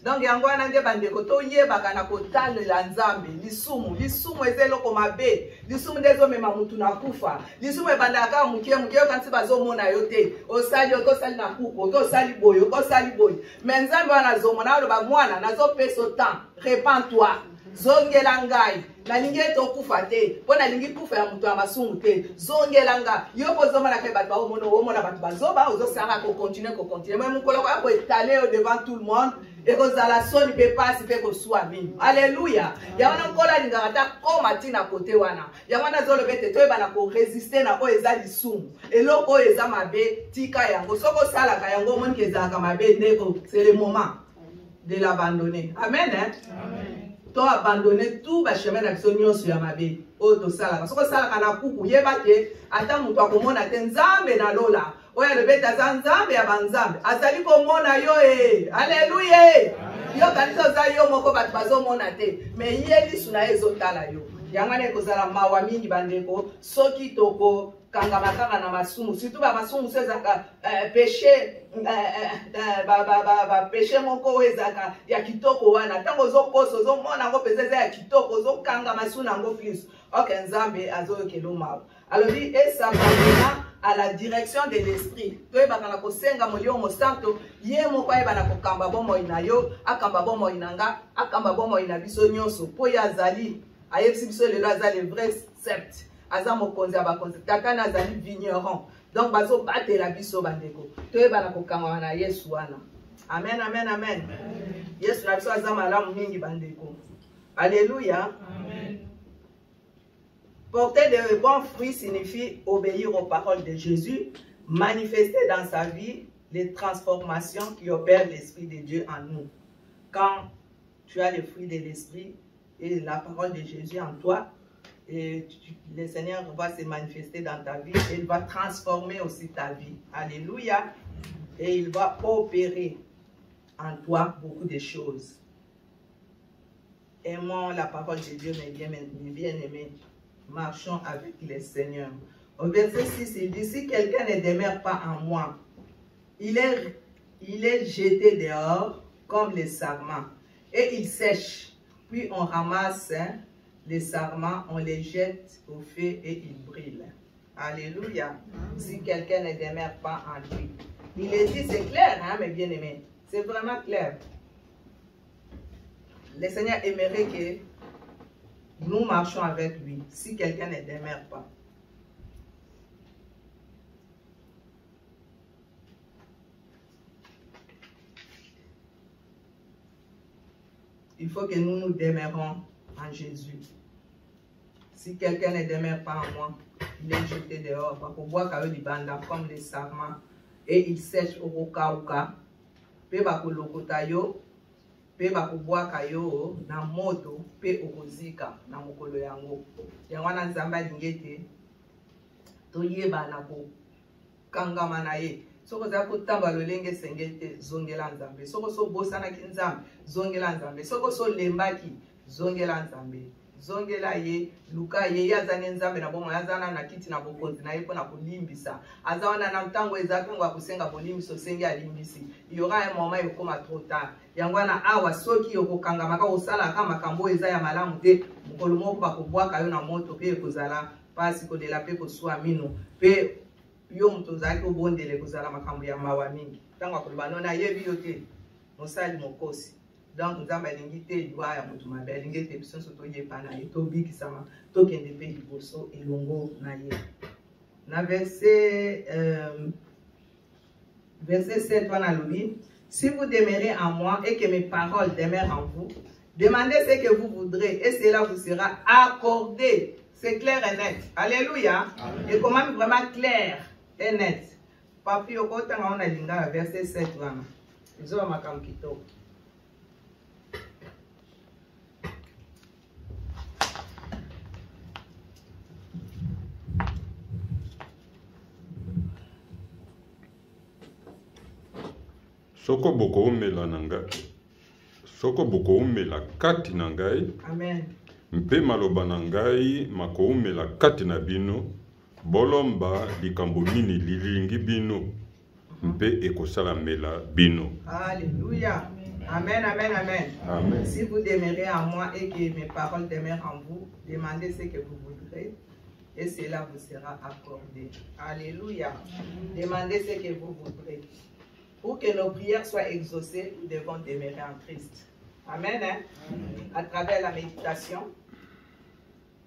Donc yango wana nde bandeko toyebaka na kotalela Nzambe lisumu eza eloko mabe lisumu nde ezomema mutu na kufa lisumu ebandaka mukie okanisi bazomona yo te osali okosali na kuku okosali boye mais Nzambe wana azomona aloba mwana nazopesa temps repens-toi zongela ngai nalingi tokufa te mpo nalingi kufa ya mutu ya masumu te zongela nga yo pozomona ke bato omona bato bazoba ozosala kocontinue mais mokoloko ya koetale yo devant tout le monde ekozala soni mpe pasi mpe kosua mini. Alléluia. Yango na nkola alingaka ta koma ntina kote wana yango nazoloba ete toyebana koresiste na oyo eza lisumu eloko oyo eza mabe tika yango soki osalaka yango omoniki ezalaka mabe ndeko c'est le moment de l'abandonner. Amen. Amen. To abandonner tout ba chemin na biso nyonso ya mabe oyo tosalaka soki osalaka na kuku yeba te ata moto akomona te Nzambe na lola oya lebeta za Nzambe ya banzambe azali komona yo Alléluia. Yo kanisa za yo moko bato bazomona te mais ye lisu na ezotala yo yango na ekozala mawa mingi bandeko soki toko kangama kaka na masumu surtout ba masumu sezaka péché péché moko ezaka ya kitoko wana tango ozokosa ozomona ngo peza ya kitoko ozokanga masumu nango plus ok Nzambe azoyokela mawa alors dit et ça va à la direction de l'esprit. Toyebaka na kosenga molio mo santo ye moko ayebana kokamba bomo ina yo akamba bomo inanga akamba bomo ina biso nyonso po ya zali ayebisi biso lelo azali vrai sept aza mokonzi ya bakonzi tata na azali vigneron donc bazo batela biso bandeko toyebana kokamba na Yesu wana. Amen, amen, amen. Yesu na biso aza malamu mingi bandeko. Alléluia. Amen. Porter de bons fruits signifie obéir aux paroles de Jésus, manifester dans sa vie les transformations qui opèrent l'Esprit de Dieu en nous. Quand tu as le fruit de l'Esprit et la parole de Jésus en toi, et le Seigneur va se manifester dans ta vie et il va transformer aussi ta vie. Alléluia. Et il va opérer en toi beaucoup de choses. Aimons la parole de Dieu, mes bien-aimés. Marchons avec le Seigneur. Au verset 6, il dit, si quelqu'un ne demeure pas en moi, il est jeté dehors comme les sarments et il sèche. Puis on ramasse les sarments, on les jette au feu et ils brûlent. Alléluia. Si quelqu'un ne demeure pas en lui. Il est dit, c'est clair, hein, mes bien-aimés. C'est vraiment clair. Le Seigneur aimerait que nous marchons avec lui, si quelqu'un ne demeure pas. Il faut que nous nous demeurons en Jésus. Si quelqu'un ne demeure pas en moi, il est jeté dehors. Pour voir qu'il banda comme les sarments et il sèche au roka. Pe bakolokota yo. Pe bakubwaka yo na moto pe okozika na mokolo yango yango na Nzambe alingete toyeba na kokangama na ye soko za kotamba lolenge sengete zongela nzambe soko so bosana ki nzambe zongela nzambe soko so lembaki zongela nzambe zongela ye luka ye yazane nzambe na bomo yazana na kiti na bokonzi na ye pona kolimbisa azawana na ntango ezakango akusenga bolimbiso sengi alimbisi yora un moment ekoma trop tard yangwana awa soki yokokanga maka osala ka makambo eza ya malamu te mokolo moko bakobwaka yo na moto pe ekozala pasi kodela pe koswa mino pe yo mutu ozalaki obondele kozala makambo ya mawa mingi ntango akoloba nona ayebi yo te mosali mokosi donc nzambe alingi te liwa ya mutu mabe alingi ete biso nyonso toyebana ye tobikisama tokende mpe liboso elongo na ye na verset 7 wana alobi si vous demeurez en moi et que mes paroles demeurent en vous demandez ce que vous voudrez et cela vous sera accordé. C'est clair et net. Alléluia. Amen. Et comment vraiment clair et net. Papi okota nga ona linga verset 7 wana. Izo makam kitoko. Soko boko umela na ngai. Soko boko umela kati na ngai. Amen. Mpe maloba na ngai makoumela kati na bino bolomba likambo nini lilingi bino mpe ekosalamela bino. Alléluia. Amen, amen, amen. Amen. Si vous demeurez en moi et que mes paroles demeurent en vous, demandez ce que vous voudrez et cela vous sera accordé. Alléluia. Demandez ce que vous voudrez. Pour que nos prières soient exaucées, nous devons demeurer en Christ. Amen. Hein? À travers la méditation,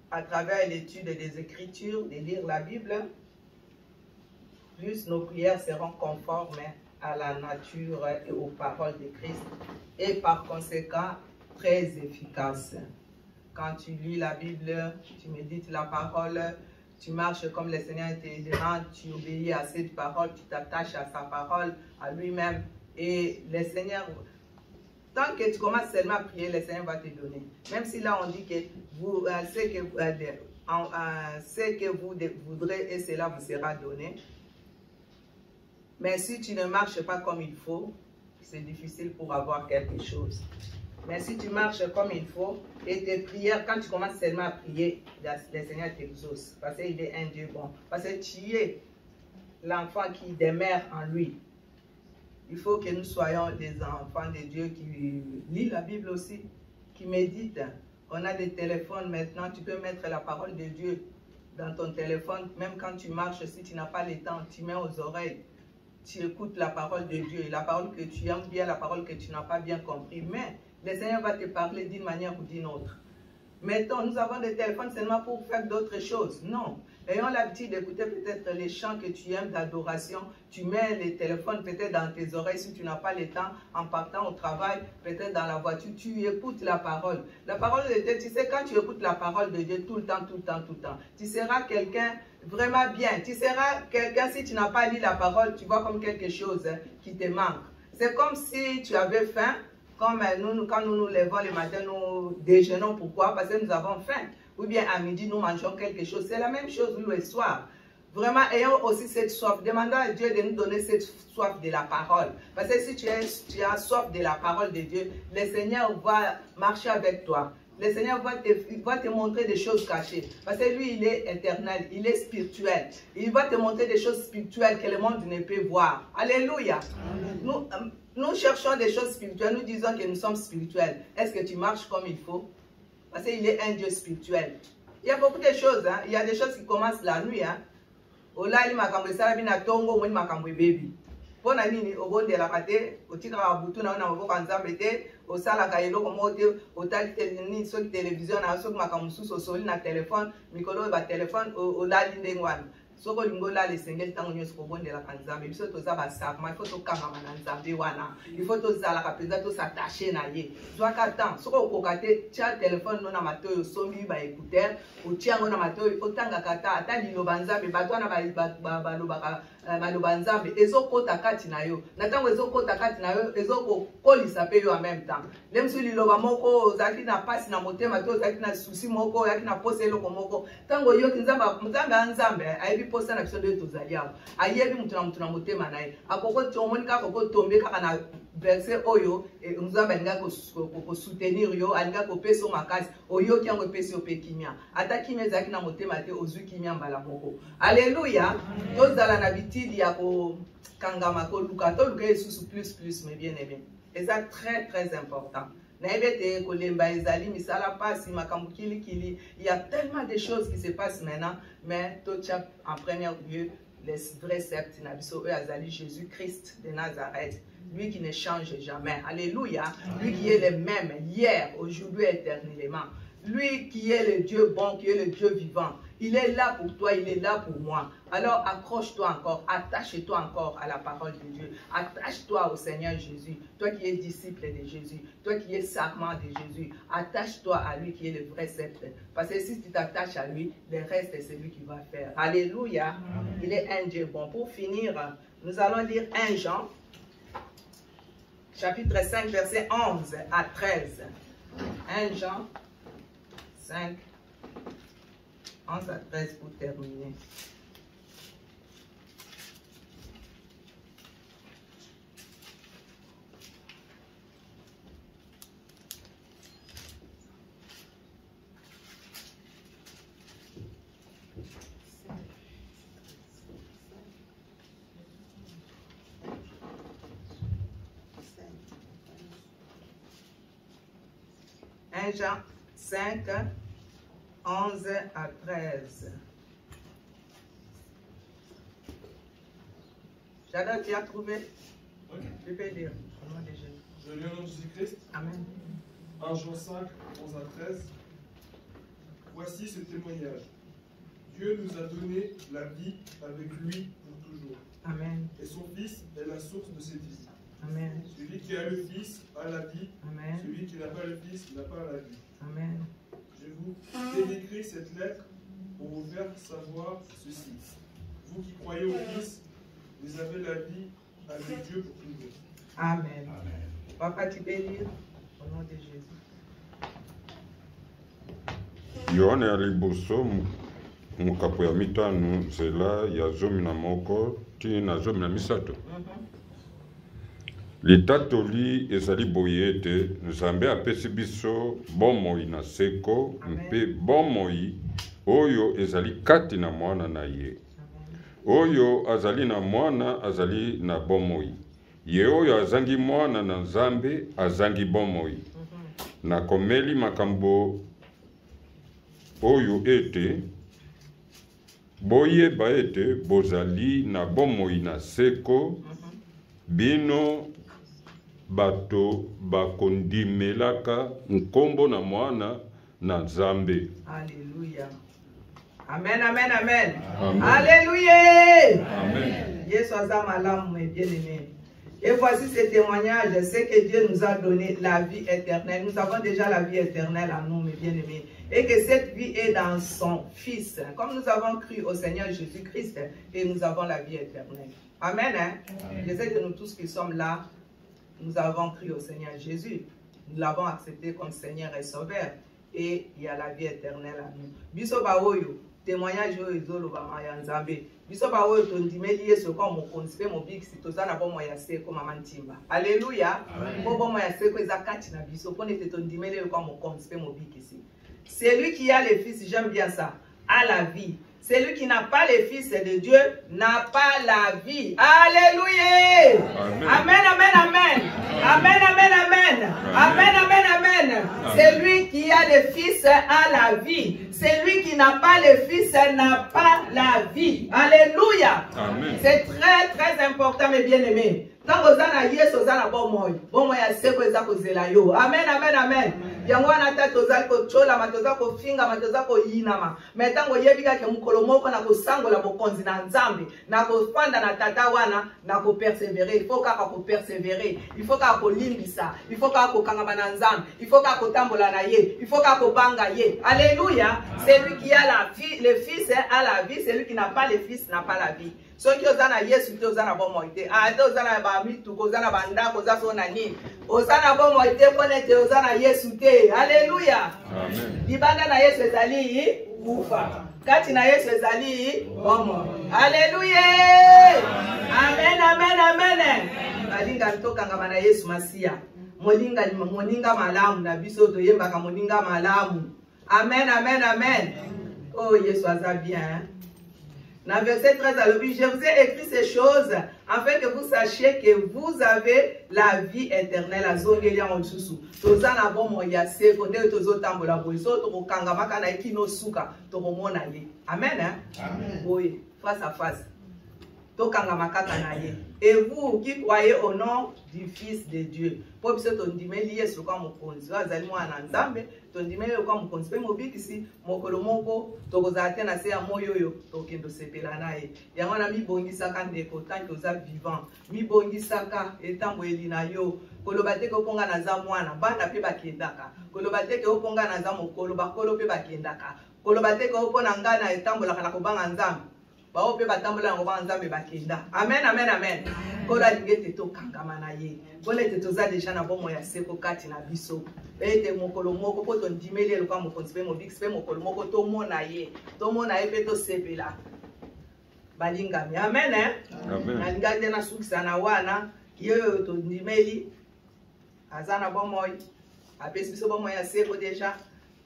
à travers l'étude des Écritures, de lire la Bible, plus nos prières seront conformes à la nature et aux paroles de Christ et par conséquent très efficaces. Quand tu lis la Bible, tu médites la parole, tu marches comme le Seigneur te demande, tu obéis à cette parole, tu t'attaches à sa parole, à lui-même et le Seigneur... Tant que tu commences seulement à prier, le Seigneur va te donner. Même si là on dit que vous, ce que vous voudrez et cela vous sera donné. Mais si tu ne marches pas comme il faut, c'est difficile pour avoir quelque chose. Mais si tu marches comme il faut, et tes prières, quand tu commences seulement à prier, le Seigneur t'exauce. Parce qu'il est un Dieu bon. Parce que tu es l'enfant qui demeure en lui. Il faut que nous soyons des enfants de Dieu qui lisent la Bible aussi, qui méditent. On a des téléphones maintenant, tu peux mettre la parole de Dieu dans ton téléphone. Même quand tu marches, si tu n'as pas le temps, tu mets aux oreilles. Tu écoutes la parole de Dieu, la parole que tu aimes bien, la parole que tu n'as pas bien compris. Mais le Seigneur va te parler d'une manière ou d'une autre. Mettons, nous avons des téléphones seulement pour faire d'autres choses. Non. Ayons l'habitude d'écouter peut-être les chants que tu aimes d'adoration. Tu mets les téléphones peut-être dans tes oreilles si tu n'as pas le temps. En partant au travail, peut-être dans la voiture, tu écoutes la parole. La parole de Dieu, tu sais, quand tu écoutes la parole de Dieu tout le temps, tu seras quelqu'un vraiment bien. Tu seras quelqu'un, si tu n'as pas lu la parole, tu vois comme quelque chose qui te manque. C'est comme si tu avais faim. Comme nous, quand nous nous levons le matin, nous déjeunons. Pourquoi? Parce que nous avons faim. Ou bien à midi, nous mangeons quelque chose. C'est la même chose le soir. Vraiment, ayons aussi cette soif. Demandons à Dieu de nous donner cette soif de la parole. Parce que si tu as soif de la parole de Dieu, le Seigneur va marcher avec toi. Le Seigneur va te montrer des choses cachées. Parce que lui, il est éternel, il est spirituel. Il va te montrer des choses spirituelles que le monde ne peut voir. Alléluia. Nous cherchons des choses spirituelles. Nous disons que nous sommes spirituels. Est-ce que tu marches comme il faut? Parce qu'il est un Dieu spirituel. Il y a beaucoup de choses. Hein? Il y a des choses qui commencent la nuit. Hein? Olali makambo salabina tongo mweni makambo baby. Pona nini obonde la kate otika babutu na maboko nzambe te osala ka eloko mote otali telini soki télévision na soki makambo suso soli na téléphone mikolo ba téléphone olali ndengwana. Soko lingola le sengeli tango nyonso kobonde la kanzambe biso toza ba sakma il faut to kama na nzambe wana il faut to zala ka penza to s'attacher na ye zwaka temps soko kokate tia téléphone na matoyo sombi ba écouteur o tia ngona matoyo otanga kata ata liloba nzambe bato na ba lobaka maloba nzambe ezokota kati na yo na ntango ezokota kati na yo ezokolisa mpe yo en même temps le mosusu liloba moko ozalaki na pasi na motema to ozalaki na susi moko oyaki na posa eloko moko ntango oyoki nzambe ya nzambe ayebi posa na biso nde tozali awa ayebi mutu na motema na ye omoni kaka okotombe kaka na verset oyo nzambe alingaki kosoutenir yo alingaki kopesa yo makasi oyoki yango epesi yo mpe kimia ata kimia ezalaki na motema te ozwi kimia mbala moko alleluya tozala na bitidi ya kokangama koluka toluka esusu plus mes bien aimés eza très important nayebi ete kolemba ezali misala pasi makambo kilikili il y a tellement de choses qui se passent maintenant mais totia en premier lieu les vrais sceptres na biso oyo azali Jésus-Christ de Nazareth. Lui qui ne change jamais. Alléluia. Lui qui est le même hier, aujourd'hui, éternellement. Lui qui est le Dieu bon, qui est le Dieu vivant. Il est là pour toi, il est là pour moi. Alors accroche-toi encore, attache-toi encore à la parole de Dieu. Attache-toi au Seigneur Jésus. Toi qui es disciple de Jésus. Toi qui es servant de Jésus. Attache-toi à lui qui est le vrai sceptre. Parce que si tu t'attaches à lui, le reste c'est lui qui va faire. Alléluia. Il est un Dieu bon. Pour finir, nous allons lire 1 Jean. Chapitre 5, verset 11 à 13. 1 Jean 5, 11 à 13 pour terminer. Jean 5, 11 à 13. J'adore, tu as trouvé? Okay. Tu peux lire au nom de Jésus. Je lis au nom de Jésus-Christ. Amen. 1 Jean 5, 11 à 13. Voici ce témoignage. Dieu nous a donné la vie avec lui pour toujours. Amen. Et son Fils est la source de cette vie. Amen. Celui qui a le Fils a la vie. Amen. Celui qui n'a pas le Fils n'a pas la vie. Amen. Je vous ai écrit cette lettre pour vous faire savoir ceci. Vous qui croyez au Fils, vous avez la vie avec Dieu pour toujours. Amen. Amen. Papa, tu peux lire au nom de Jésus. Yohane ya liboso mukapo ya mitano nzela ya zomi na moko ti na zomi na misato. Litatoli ezali boye ete Nzambe apesi biso bomoi na seko mpe bomoi oyo ezali kati na mwana na ye. Oyo azali na mwana azali na bomoi. Ye oyo azangi mwana na Nzambe azangi bomoi. Na komeli makambo oyo ete boyeba ete bozali na bomoi na seko bino bato bakondimelaka nkombo na mwana na Nzambe. Alléluia. Amen, amen, amen. Amen. Alléluia. Amen. Yesu aza malamu, mes bien-aimés. Et voici ce témoignage, c'est que Dieu nous a donné la vie éternelle. Nous avons déjà la vie éternelle en nous, mes bien-aimés. Et que cette vie est dans son Fils. Comme nous avons cru au Seigneur Jésus-Christ, et nous avons la vie éternelle. Amen. Hein? Amen. Je sais que nous tous qui sommes là, nous avons cru au Seigneur Jésus. Nous l'avons accepté comme Seigneur et Sauveur. Et il y a la vie éternelle à nous. Biso baoyo, témoignage yo ezolo ba maya Nzambe. Biso baoyo tondimeli Yesu kwa mokonzi pe mobikisi tozana bomo ya seko mama ntimba. Alléluia. Bo bomo ya seko ezakati na biso pone te tondimeli kwa mokonzi pe mobikisi. Celui qui a le Fils, j'aime bien ça, a la vie. Celui qui n'a pas le Fils de Dieu n'a pas la vie. Alléluia. Amen, amen, amen. Amen, amen, amen. Amen, amen, amen. Celui qui a le Fils a la vie. Celui qui n'a pas le Fils n'a pas la vie. Alléluia. C'est très, très important, mes bien-aimés. Tant que vous avez Yesu, vous avez bon moy. Bon moy a seko eza kozela yo. Amen, amen, amen. Yango wana ta tozali ko chola matoza ko finga matoza ko yinama. Mais tango yebika ke mukolo moko na ko sangola bokonzi na Nzambe, na ko fanda na tata wana, na ko persévérer. Il faut kaka ko persévérer. Il faut kaka ko limbisa. Il faut kaka ko kangama na Nzambe. Il faut kaka ko tambola na ye. Il faut kaka ko banga ye. Alléluia. Celui qui a la vie, le Fils a la vie. Celui qui n'a pas le Fils n'a pas la vie. soki oza na Yesu te oza na bomoi te ate oza na bamituka oza na bandako oza so na nini oza na bomoi te mpo ete oza na Yesu te. Haleluya. Libanda na Yesu ezali kufa, kati na Yesu ezali bomoi. Haleluya. Amen, amen, amen. Balinga tokangama na Yesu Masiya. Moninga malamu na biso toyembaka moninga malamu. Amen, amen, amen. Oh, Yesu aza bien. Dans verset 13 à l'objet, je vous ai écrit ces choses afin que vous sachiez que vous avez la vie éternelle à zongelia en dessous. Toza na bon moya se konde tozo tambola boiso to kanga makana ikino suka to komona ye. Amen hein? Amen. Oui, face à face. To kanga makaka na ye. Et vous qui croyez au nom du Fils de Dieu. Pour que ton dimeli Yesu kwa mokonzi wazali mwana nzambe ton dimeli kwa mokonzi pe mobikisi mokolo moko tokozate na se ya moyo yo tokendo sepela naye. Yango na mibongisaka ndeko tanki oza vivant. Mibongisaka etambo elina yo. Koloba te ko ponga na za mwana bana pe bakendaka. Koloba te ko ponga na za mokolo bakolo pe bakendaka. Koloba te ko pona ngana etambola kana kobanga nzambe. Bao pe batambola ngobanga nzambe bakenda. Amen, amen, amen. Kola lingete to kangama na ye. Kola te toza deja na bomo ya seko kati na biso. Ete mokolo moko po ton dimeli eloko mokonzi pe mobiksi pe mokolo moko to mona ye. To mona ye pe to sepela. Balingami. Amen, hein? Amen. Na lingate na sukisa na wana yo to dimeli azana bomo apesi biso bomo ya seko deja.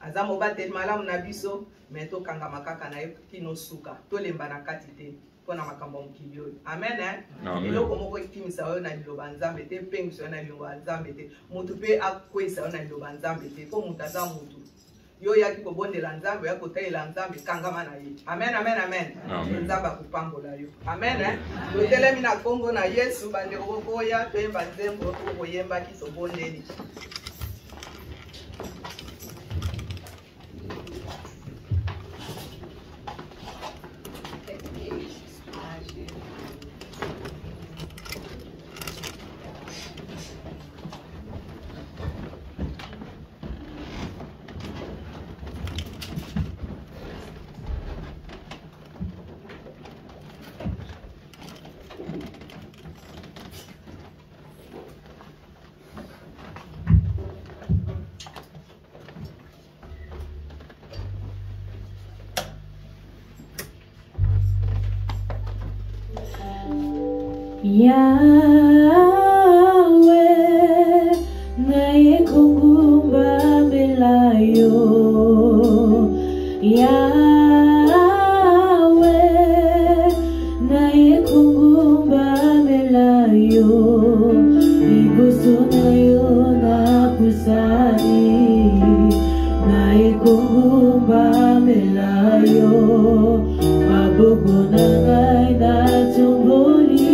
Azamo batel malamu na biso. Mais to kanga makaka na kino suka to lemba na kati te pona makambo mokili oyo. Amen hein. Eloko moko ekimisa oyo na liloba nzambe te pengisa oyo na liloba nzambe te mutu pe akwesa oyo na liloba nzambe te po mutu aza mutu yo yaki kobondela nzambe yako talela nzambe kangama na ye. Amen, amen, amen. Nzambe akupambola yo. Amen hein. Totelemi na Kongo na Yesu bande kokoya toyemba nzembo koyemba kisobondeli. Yahweh, naye kungumba melayo. Yahweh, naye kungumba melayo. Libuso nayo na kusani, naye kungumba melayo. Maboko na ngai na tumboli.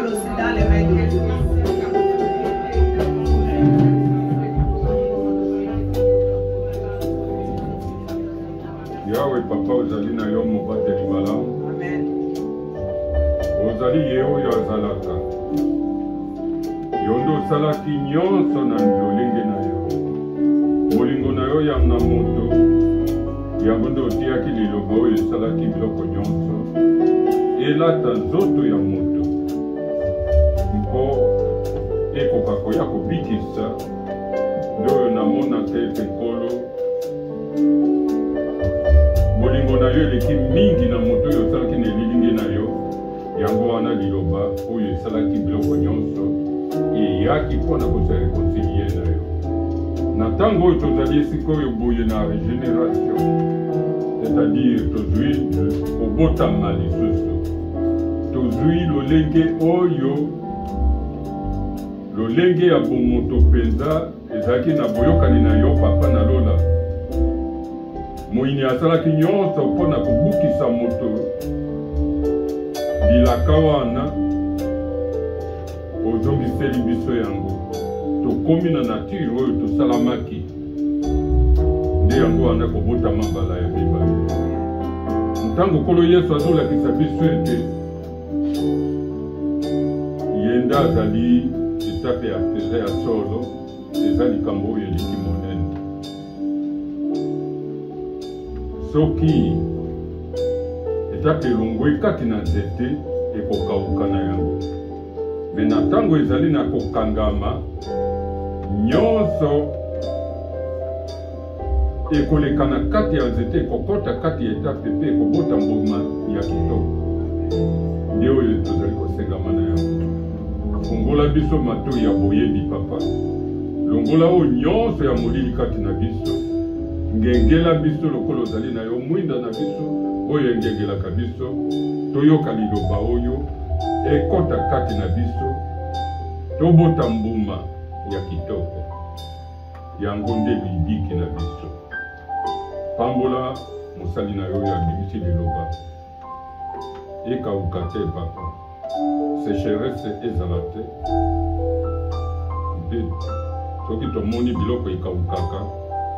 parole aussi dans les mains de Dieu. Yahweh papa ozali na yo mobateli malamu. Amen. Ozali ye oyo azalaka. Yo nde osalaki nyonso na lolenge na yo. Molingo na yo yanga moto. Yango nde otiaki liloba oyo esalaki biloko nyonso. Elata nzoto ya moto. Mpo ekoka koya kobikisa. Nde oyo namonaka ete nkolo. Molingo na yo eleki mingi na moto oyo osalaki na elilingi na yo. Yango wana liloba oyo esalaki biloko nyonso eyaki mpona kozala rekoncilie na yo. Na ntango oyo tozali esika oyo boye na régénération, c'est-à-dire tozwi kobotama lisusu, tozwi lolenge ya bomoto mpenza ezalaki na boyokani na yo papa na lola. Moyini asalaki nyonso mpona kobukisa moto bilaka wana ozongiseli biso yango. Tokomi na nature oyo tosalamaki. Nde yango wana kobotama mbala ya mibale. Ntango nkolo Yesu azolakisa biso ete yenda azali etape ya tere ya solo, eza likambo oyo eleki monene. Soki etape elongwe kati na nzete ekokauka na yango. Me na ntango ezali na kokangama, nyonso ekoleka na kati ya nzete, ekokota kati ya etape mpe ekobota mbuma ya kitoko. Nde oyo tozali kosengama na yango. Fungola biso matoi ya boyebi papa. Longola oyo nyonso ya molili kati na biso. Ngengela biso lokolo ozali na yo, mwinda na biso oyo engengelaka biso. Toyoka liloba oyo ekota kati na biso. Tobota mbuma ya kitoko. Yango nde libiki na biso. Pambola mosali na yo ya bimisi liloba. Ekauka te papa. Sécheresse ezala te. Soki tomoni biloko ekaukaka,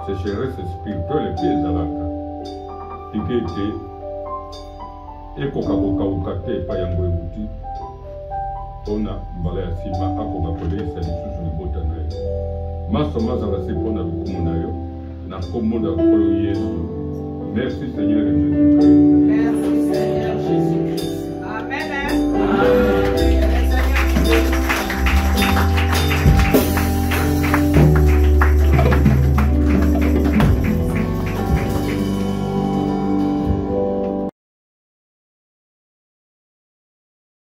sécheresse spirituelle pe ezalaka. Tike ete ekoka kokauka te epai yango euti. Mpona mbala ya nsima akoka koleisa lisusu libota na yo. Maso mazala se mpona lokumu na yo. Na kombo na nkolo Yesu. Merci Seigneur Jésus-Christ. Merci Seigneur Jésus.